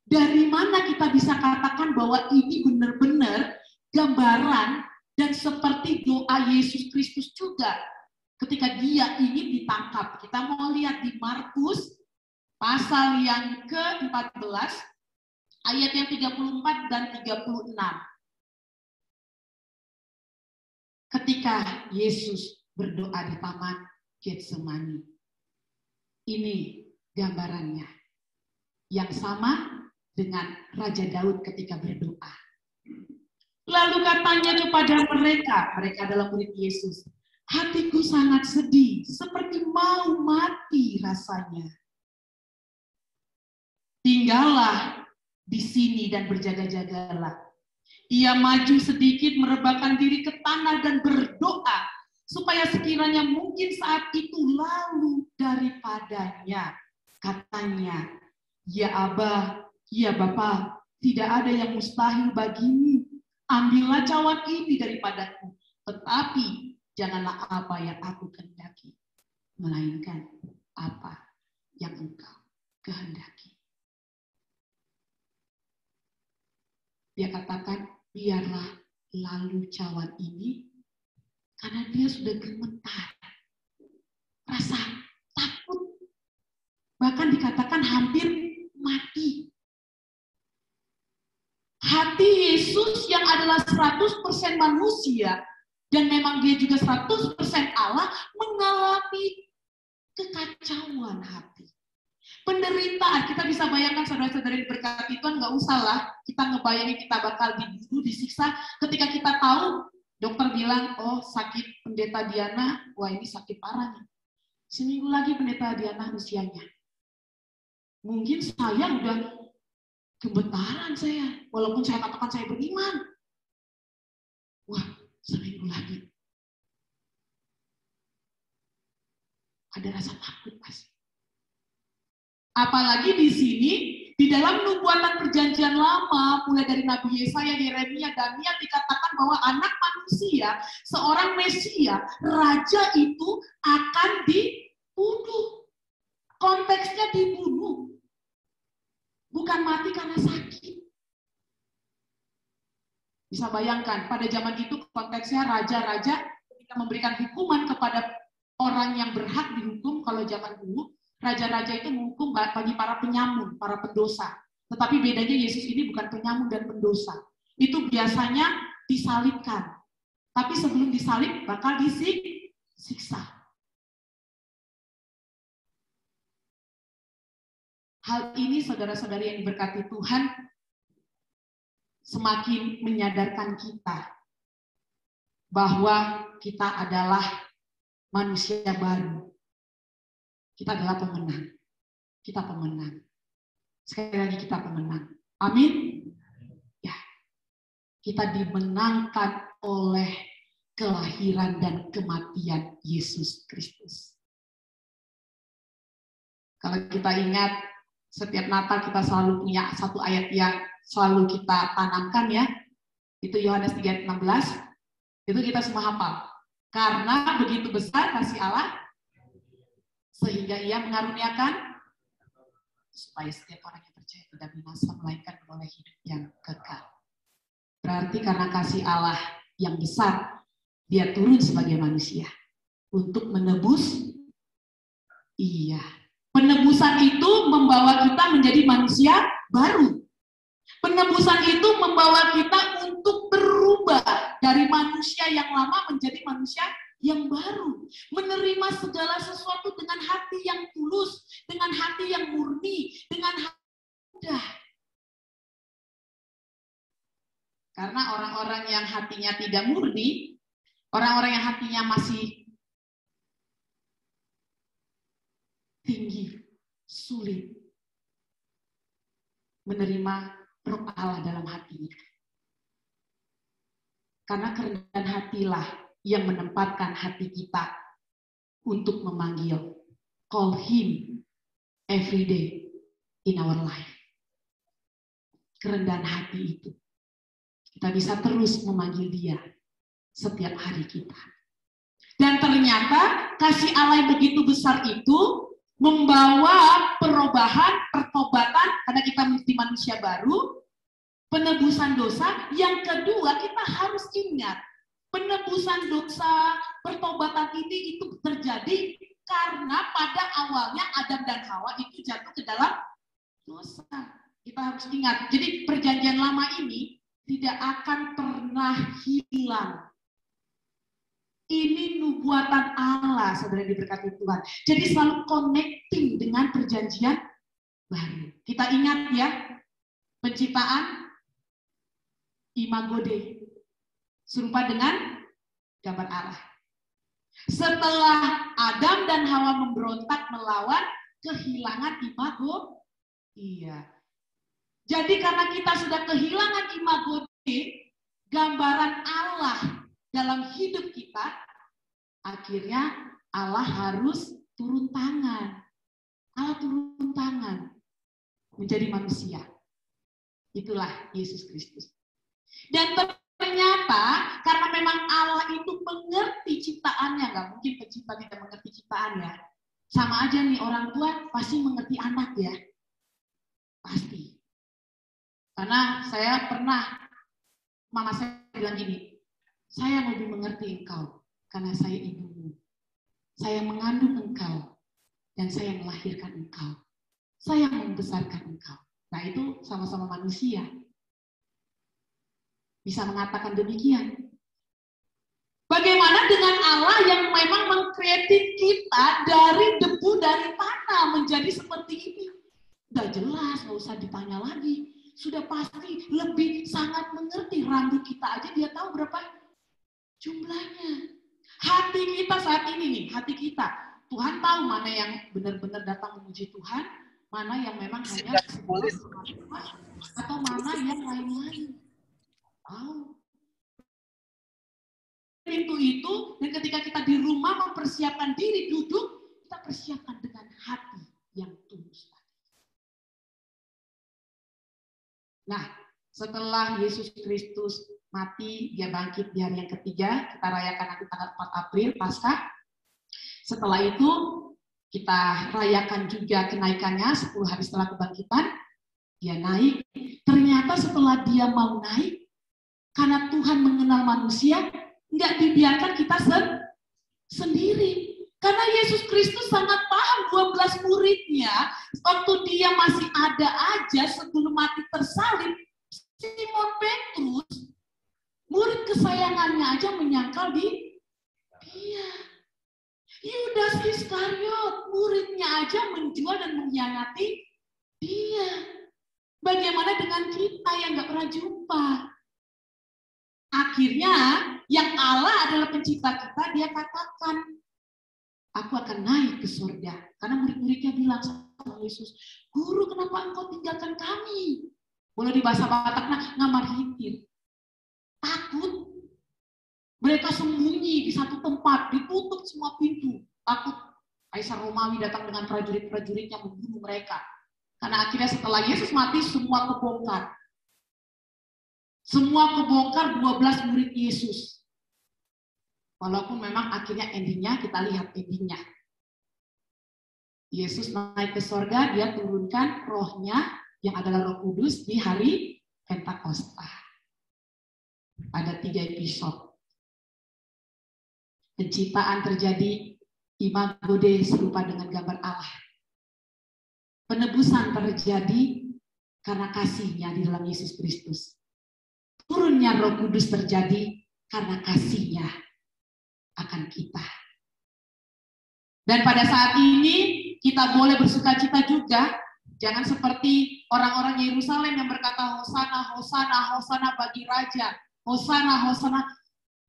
Dari mana kita bisa katakan bahwa ini benar-benar gambaran dan seperti doa Yesus Kristus juga ketika dia ingin ditangkap. Kita mau lihat di Markus pasal yang ke-14 ayat yang 34 dan 36. Ketika Yesus berdoa di taman Getsemani. Ini gambarannya. Yang sama dengan Raja Daud ketika berdoa. Lalu katanya kepada mereka adalah murid Yesus, hatiku sangat sedih, seperti mau mati rasanya. Tinggallah di sini dan berjaga-jagalah. Ia maju sedikit, merebahkan diri ke tanah dan berdoa, supaya sekiranya mungkin saat itu lalu daripadanya. Katanya, ya Abah, ya Bapa, tidak ada yang mustahil bagimu. Ambillah cawan ini daripadaku, tetapi janganlah apa yang aku kehendaki, melainkan apa yang engkau kehendaki. Dia katakan, biarlah lalu cawan ini, karena dia sudah gemetar, rasa takut, bahkan dikatakan hampir mati. Hati Yesus yang adalah 100% manusia, dan memang dia juga 100% Allah, mengalami kekacauan hati. Penderitaan, kita bisa bayangkan saudara-saudara yang diberkati Tuhan, nggak usah lah kita ngebayangin kita bakal dibunuh, disiksa, ketika kita tahu, dokter bilang, oh sakit pendeta Diana, wah ini sakit parah nih. Seminggu lagi pendeta Diana usianya. Mungkin saya udah kebetaran saya, walaupun saya katakan saya beriman. Wah, seminggu lagi. Ada rasa takut pasti. Apalagi di sini, di dalam nubuatan perjanjian lama, mulai dari Nabi Yesaya, Yeremia, Daniel, dikatakan bahwa anak manusia, seorang Mesia, raja itu akan dibunuh. Konteksnya dibunuh. Bukan mati karena sakit. Bisa bayangkan, pada zaman itu konteksnya raja-raja ketika memberikan hukuman kepada orang yang berhak dihukum, kalau zaman dulu, raja-raja itu menghukum bagi para penyamun, para pendosa. Tetapi bedanya Yesus ini bukan penyamun dan pendosa. Itu biasanya disalibkan. Tapi sebelum disalib bakal disiksa. Hal ini saudara-saudari yang diberkati Tuhan semakin menyadarkan kita bahwa kita adalah manusia baru. Kita adalah pemenang. Kita pemenang. Sekali lagi kita pemenang. Amin. Ya. Kita dimenangkan oleh kelahiran dan kematian Yesus Kristus. Kalau kita ingat, setiap Natal kita selalu punya satu ayat yang selalu kita tanamkan ya. Itu Yohanes 3:16. Itu kita semua hafal. Karena begitu besar kasih Allah, sehingga ia mengaruniakan supaya setiap orang yang percaya tidak binasa, melainkan beroleh hidup yang kekal. Berarti karena kasih Allah yang besar, dia turun sebagai manusia untuk menebus. Iya. Penebusan itu membawa kita menjadi manusia baru. Penebusan itu membawa kita untuk berubah dari manusia yang lama menjadi manusia yang baru. Menerima segala sesuatu dengan hati yang tulus, dengan hati yang murni, dengan hati mudah. Karena orang-orang yang hatinya tidak murni, orang-orang yang hatinya masih tinggi, sulit menerima Roh Allah dalam hatinya. Karena kerendahan hatilah yang menempatkan hati kita untuk memanggil, call him every day in our life. Kerendahan hati itu, kita bisa terus memanggil dia setiap hari kita. Dan ternyata kasih Allah yang begitu besar itu membawa perubahan, pertobatan, karena kita menjadi manusia baru, penebusan dosa. Yang kedua, kita harus ingat, penebusan dosa, pertobatan ini itu terjadi karena pada awalnya Adam dan Hawa itu jatuh ke dalam dosa. Kita harus ingat, jadi perjanjian lama ini tidak akan pernah hilang. Ini nubuatan Allah, saudara diberkati Tuhan. Jadi selalu connecting dengan perjanjian baru. Kita ingat ya, penciptaan imago Dei, serupa dengan gambar Allah. Setelah Adam dan Hawa memberontak melawan, kehilangan imago. Iya. Jadi karena kita sudah kehilangan imago Dei, gambaran Allah dalam hidup kita, Akhirnya Allah harus turun tangan. Allah turun tangan menjadi manusia. Itulah Yesus Kristus. Dan ternyata karena memang Allah itu mengerti ciptaannya, nggak mungkin pencipta tidak mengerti ciptaannya. Sama aja nih, orang tua pasti mengerti anak ya. Pasti. Karena saya pernah, mama saya bilang gini, saya lebih mengerti engkau karena saya ibumu. Saya mengandung engkau dan saya melahirkan engkau. Saya membesarkan engkau. Nah itu sama-sama manusia. Bisa mengatakan demikian. Bagaimana dengan Allah yang memang mengkreatif kita dari debu dari tanah menjadi seperti ini? Udah jelas, nggak usah ditanya lagi. Sudah pasti lebih sangat mengerti. Rambut kita aja dia tahu berapa jumlahnya. Hati kita saat ini nih, hati kita. Tuhan tahu mana yang benar-benar datang memuji Tuhan, mana yang memang hanya atau mana yang lain-lain. Tahu. Pintu itu, dan ketika kita di rumah mempersiapkan diri duduk, kita persiapkan dengan hati yang tulus. Nah, setelah Yesus Kristus mati, dia bangkit di hari yang ketiga, kita rayakan nanti tanggal 4 April, Paskah. Setelah itu, kita rayakan juga kenaikannya 10 hari setelah kebangkitan, dia naik. Ternyata setelah dia mau naik, karena Tuhan mengenal manusia, nggak dibiarkan kita sendiri. Karena Yesus Kristus sangat paham 12 muridnya, waktu dia masih ada aja sebelum mati tersalib, Simon Petrus, murid kesayangannya aja menyangkal di dia. Yudas Iskariot, muridnya aja menjual dan mengkhianati dia. Bagaimana dengan kita yang nggak pernah jumpa? Akhirnya, yang Allah adalah pencipta kita, dia katakan, aku akan naik ke surga. Karena murid-muridnya bilang sama Yesus, Guru, kenapa engkau tinggalkan kami? Boleh di bahasa Bataknya, ngamar hitir. Takut. Mereka sembunyi di satu tempat, ditutup semua pintu. Takut Kaisar Romawi datang dengan prajurit-prajuritnya membunuh mereka. Karena akhirnya setelah Yesus mati, semua kebongkar. Semua kebongkar 12 murid Yesus. Walaupun memang akhirnya endingnya, kita lihat endingnya. Yesus naik ke surga, dia turunkan rohnya yang adalah Roh Kudus di hari Pentakosta. Ada 3 episode. Penciptaan terjadi, imago Dei serupa dengan gambar Allah. Penebusan terjadi karena kasih-Nya di dalam Yesus Kristus. Turunnya Roh Kudus terjadi karena kasih-Nya akan kita. Dan pada saat ini kita boleh bersukacita juga. Jangan seperti orang-orang Yerusalem yang berkata Hosana, Hosana, Hosana bagi Raja. Hosana, Hosana.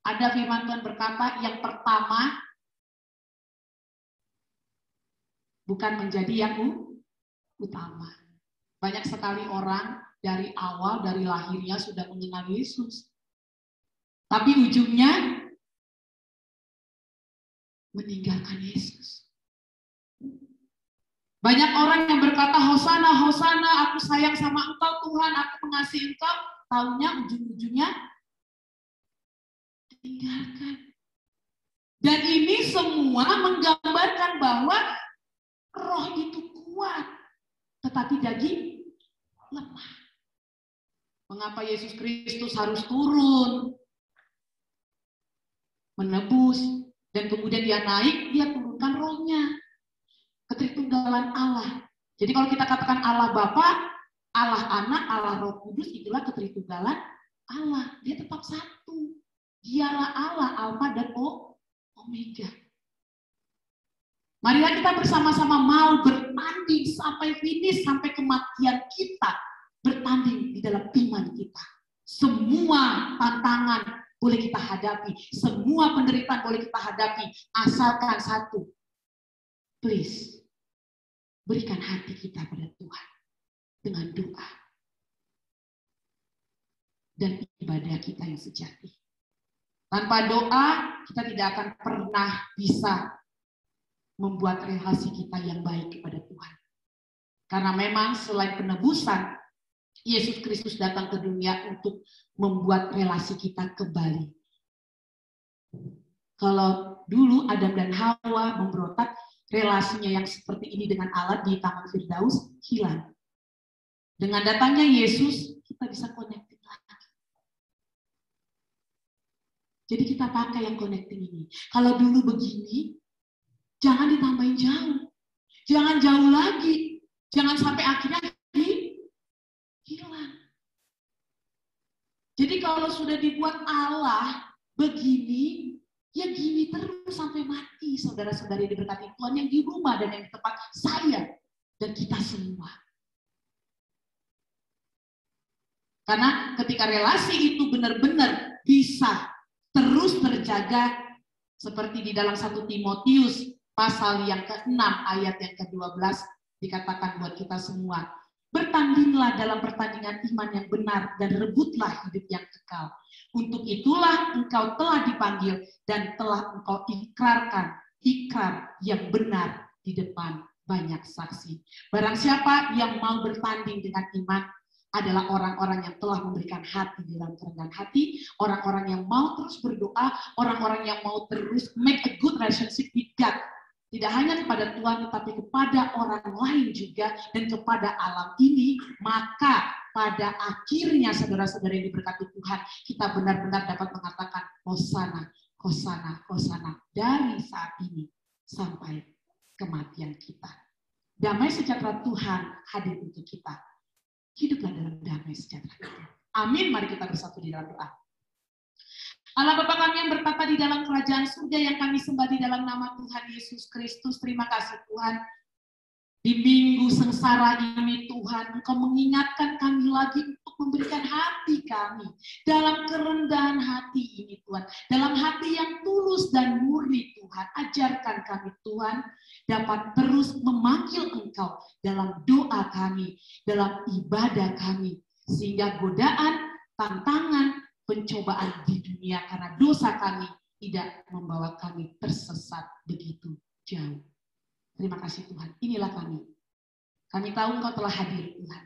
Ada firman Tuhan berkata yang pertama bukan menjadi yang utama. Banyak sekali orang dari awal, dari lahirnya sudah mengenal Yesus. Tapi ujungnya meninggalkan Yesus. Banyak orang yang berkata, Hosana, Hosana, aku sayang sama engkau Tuhan, aku mengasihi engkau. Taunya ujung-ujungnya tinggalkan. Dan ini semua menggambarkan bahwa roh itu kuat, tetapi daging lemah. Mengapa Yesus Kristus harus turun? Menebus. Dan kemudian dia naik, dia turunkan rohnya. Ketritunggalan Allah. Jadi kalau kita katakan Allah Bapa, Allah Anak, Allah Roh Kudus, itulah ketritunggalan Allah. Dia tetap satu. Dialah Allah, Alfa dan Omega. Marilah kita bersama-sama mau bertanding sampai finish, sampai kematian kita. Bertanding di dalam iman kita. Semua tantangan boleh kita hadapi. Semua penderitaan boleh kita hadapi. Asalkan satu. Please. Berikan hati kita pada Tuhan. Dengan doa. Dan ibadah kita yang sejati. Tanpa doa, kita tidak akan pernah bisa membuat relasi kita yang baik kepada Tuhan. Karena memang selain penebusan, Yesus Kristus datang ke dunia untuk membuat relasi kita kembali. Kalau dulu Adam dan Hawa memberontak, relasinya yang seperti ini dengan Allah di Taman Firdaus hilang. Dengan datangnya Yesus, kita bisa connecting lagi. Jadi kita pakai yang connecting ini. Kalau dulu begini, jangan ditambahin jauh. Jangan jauh lagi. Jangan sampai akhirnya hilang. Jadi kalau sudah dibuat Allah begini, ya gini terus sampai mati, saudara-saudari diberkati Tuhan yang di rumah dan yang di tempat saya dan kita semua. Karena ketika relasi itu benar-benar bisa terus terjaga, seperti di dalam 1 Timotius pasal yang ke-6 ayat yang ke-12 dikatakan buat kita semua, bertandinglah dalam pertandingan iman yang benar dan rebutlah hidup yang kekal. Untuk itulah engkau telah dipanggil dan telah engkau ikrarkan ikrar yang benar di depan banyak saksi. Barang siapa yang mau bertanding dengan iman adalah orang-orang yang telah memberikan hati dalam kerendahan hati, orang-orang yang mau terus berdoa, orang-orang yang mau terus make a good relationship with God. Tidak hanya kepada Tuhan, tetapi kepada orang lain juga, dan kepada alam ini, maka pada akhirnya saudara-saudara yang diberkati Tuhan, kita benar-benar dapat mengatakan Hosana, Hosana, Hosana, dari saat ini sampai kematian kita. Damai sejahtera Tuhan hadir untuk kita. Hiduplah dalam damai sejahtera kita. Amin, mari kita bersatu di dalam doa. Allah Bapa kami yang bertata di dalam kerajaan surga yang kami sembah di dalam nama Tuhan Yesus Kristus. Terima kasih Tuhan. Di minggu sengsara ini Tuhan, Engkau mengingatkan kami lagi untuk memberikan hati kami. Dalam kerendahan hati ini Tuhan. Dalam hati yang tulus dan murni Tuhan. Ajarkan kami Tuhan dapat terus memanggil Engkau dalam doa kami. Dalam ibadah kami. Sehingga godaan, tantangan, pencobaan di dunia karena dosa kami tidak membawa kami tersesat begitu jauh. Terima kasih Tuhan. Inilah kami. Kami tahu Engkau telah hadir Tuhan.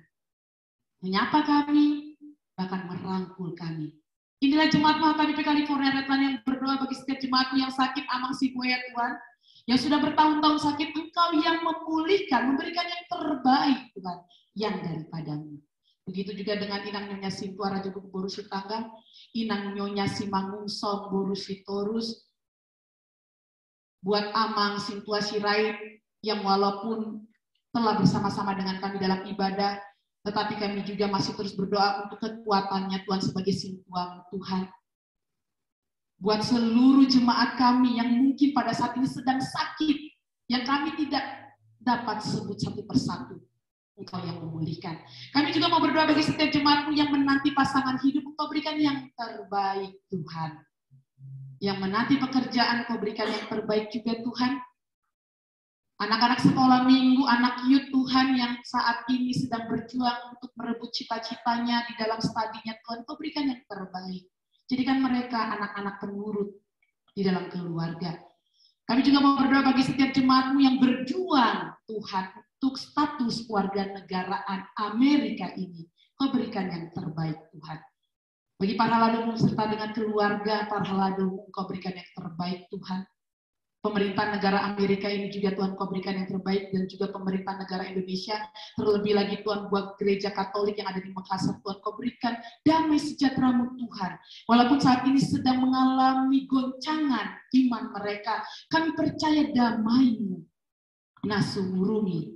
Menyapa kami, bahkan merangkul kami. Inilah jemaat-mu HKBP California Redland yang berdoa bagi setiap jemaat-mu yang sakit, Amang Sibu ya Tuhan. Yang sudah bertahun-tahun sakit, Engkau yang memulihkan, memberikan yang terbaik Tuhan, yang daripada-Mu. Begitu juga dengan Inang Nyonya Sintua Raja Gugu Borusi Tanggang, Inang Nyonya Simangung Som Borusi Torus, buat Amang Sintua Sirait yang walaupun telah bersama-sama dengan kami dalam ibadah, tetapi kami juga masih terus berdoa untuk kekuatannya Tuhan sebagai Sintua Tuhan. Buat seluruh jemaat kami yang mungkin pada saat ini sedang sakit, yang kami tidak dapat sebut satu persatu. Engkau yang memulihkan. Kami juga mau berdoa bagi setiap jemaat-Mu yang menanti pasangan hidup, Engkau berikan yang terbaik Tuhan. Yang menanti pekerjaan, Engkau berikan yang terbaik juga Tuhan. Anak-anak sekolah minggu, anak youth Tuhan yang saat ini sedang berjuang untuk merebut cita-citanya di dalam studinya Tuhan, Engkau berikan yang terbaik. Jadikan mereka anak-anak penurut di dalam keluarga. Kami juga mau berdoa bagi setiap jemaat-Mu yang berjuang Tuhan untuk status kewarganegaraan Amerika ini. Kau berikan yang terbaik Tuhan. Bagi para haladomu serta dengan keluarga, para haladomu Kau berikan yang terbaik Tuhan. Pemerintah negara Amerika ini juga Tuhan Kau berikan yang terbaik, dan juga pemerintah negara Indonesia, terlebih lagi Tuhan buat gereja Katolik yang ada di Makassar, Tuhan Kau berikan damai sejahtera-Mu Tuhan. Walaupun saat ini sedang mengalami goncangan iman mereka, kami percaya damai-Mu. Nasumurumi,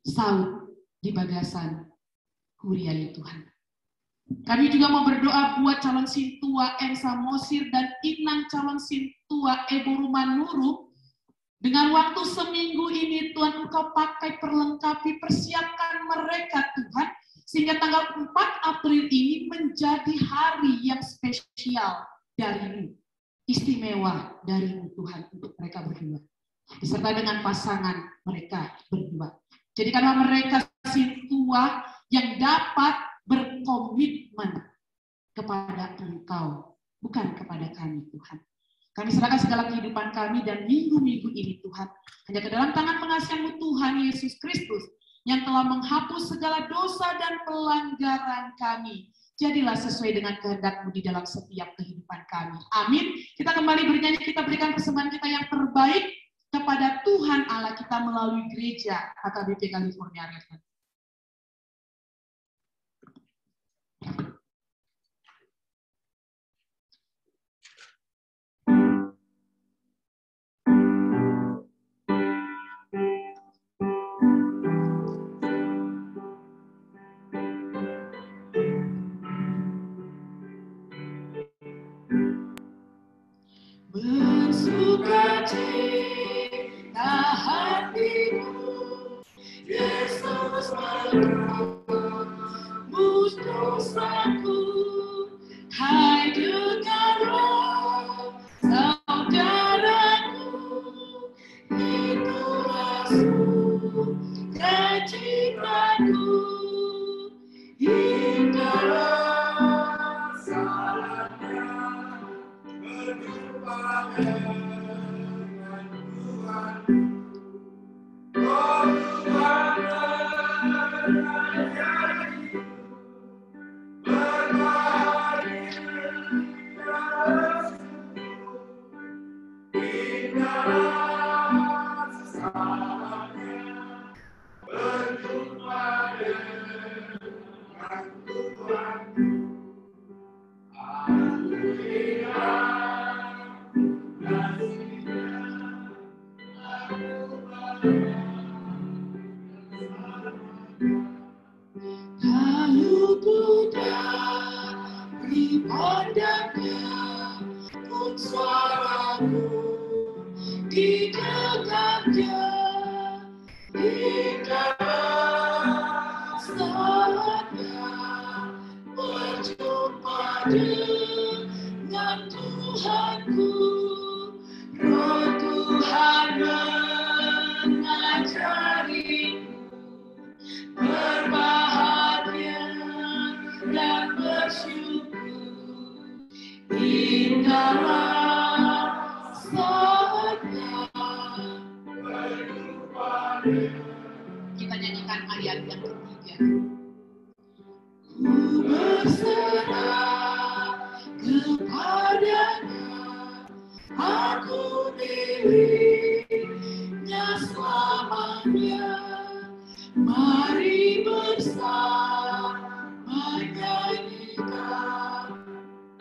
Saud di Bagasan, Huriani Tuhan. Kami juga mau berdoa buat calon Sintua Ensa Mosir dan Inang calon Sintua Ebo Rumanuru. Dengan waktu seminggu ini Tuhan Engkau pakai, perlengkapi, persiapkan mereka Tuhan. Sehingga tanggal 4 April ini menjadi hari yang spesial dari-Mu. Istimewa dari-Mu Tuhan untuk mereka berdua. Beserta dengan pasangan mereka berdua. Jadikanlah mereka Sintua yang dapat berkomitmen kepada Engkau bukan kepada kami Tuhan. Kami serahkan segala kehidupan kami dan minggu-minggu ini Tuhan, hanya ke dalam tangan pengasihan-Mu Tuhan Yesus Kristus, yang telah menghapus segala dosa dan pelanggaran kami. Jadilah sesuai dengan kehendak-Mu di dalam setiap kehidupan kami. Amin. Kita kembali bernyanyi, kita berikan persembahan kita yang terbaik kepada Tuhan Allah kita melalui gereja HKBP California Redland. Bersukacita hatimu, Yesus menebus dosaku. Hai dengarlah saudaraku, itulah sukacitaku. Indahlah salahnya berjumpa dengan Tuhan. Oh Tuhan mengajari berbahagia sungguh. Indahlah salahnya berjumpa dengan Tuhan. Lalu ku dari padanya pun suaraku didengarnya. Indahlah saatnya berjumpa dengan Tuhanku. Roh Tuhan mengajariku berbahagia dan bersyukur. Indahlah saatnya berjumpa. Kita nyanyikan ayat yang ketiga. Ku berserah kepadanya, aku miliknya selamanya. Mari bersama nyanyikan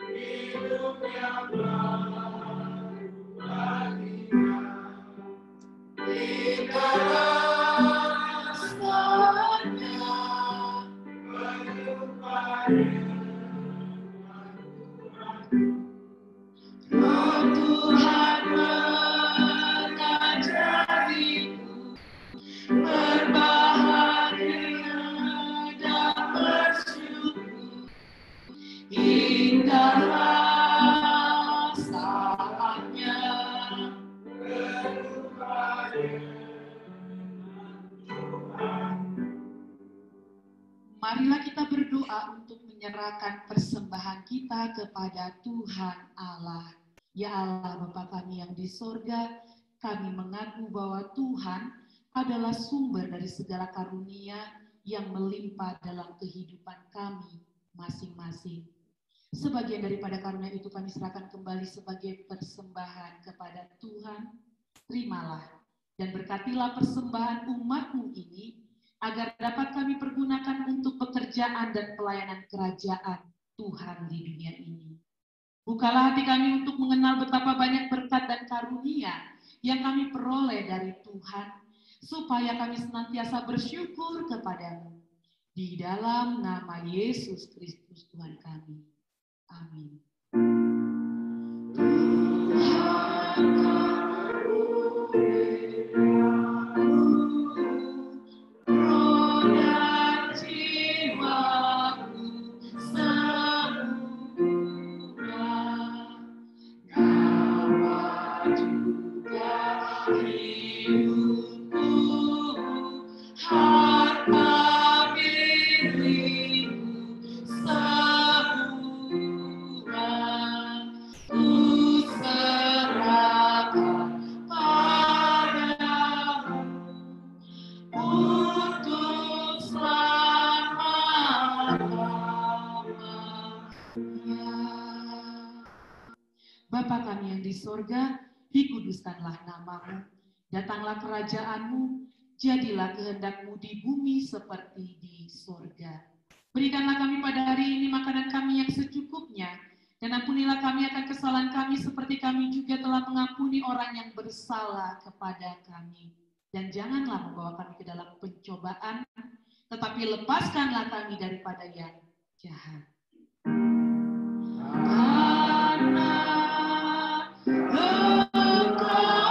hidup yang baru baginya. Indahlah saatnya berjumpa dengan Tuhan. Roh Tuhan mengajariku berbahagia dan bersyukur. Indahlah saatnya berjumpa dengan Tuhan. Marilah kita berdoa untuk menyerahkan persembahan kita kepada Tuhan Allah. Ya Allah Bapa kami yang di sorga, kami mengaku bahwa Tuhan adalah sumber dari segala karunia yang melimpah dalam kehidupan kami masing-masing. Sebagian daripada karunia itu kami serahkan kembali sebagai persembahan kepada Tuhan. Terimalah dan berkatilah persembahan umat-Mu ini, agar dapat kami pergunakan untuk pekerjaan dan pelayanan kerajaan Tuhan di dunia ini. Bukalah hati kami untuk mengenal betapa banyak berkat dan karunia yang kami peroleh dari Tuhan, supaya kami senantiasa bersyukur kepada-Mu. Di dalam nama Yesus Kristus Tuhan kami. Amin. Harta milikku semua. sorga, dikuduskanlah namamu. Datanglah kerajaanmu, jadilah kehendakmu di bumi seperti di sorga. Berikanlah kami pada hari ini makanan kami yang secukupnya, dan ampunilah kami akan kesalahan kami seperti kami juga telah mengampuni orang yang bersalah kepada kami. Dan janganlah membawa kami ke dalam pencobaan, tetapi lepaskanlah kami daripada yang jahat. Karena Engkau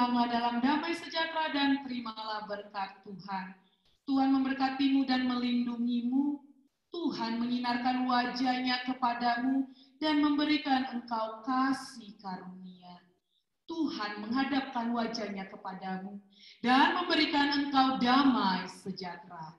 pulanglah dalam damai sejahtera dan terimalah berkat Tuhan. Tuhan memberkatimu dan melindungimu. Tuhan menyinarkan wajahnya kepadamu dan memberikan engkau kasih karunia. Tuhan menghadapkan wajahnya kepadamu dan memberikan engkau damai sejahtera.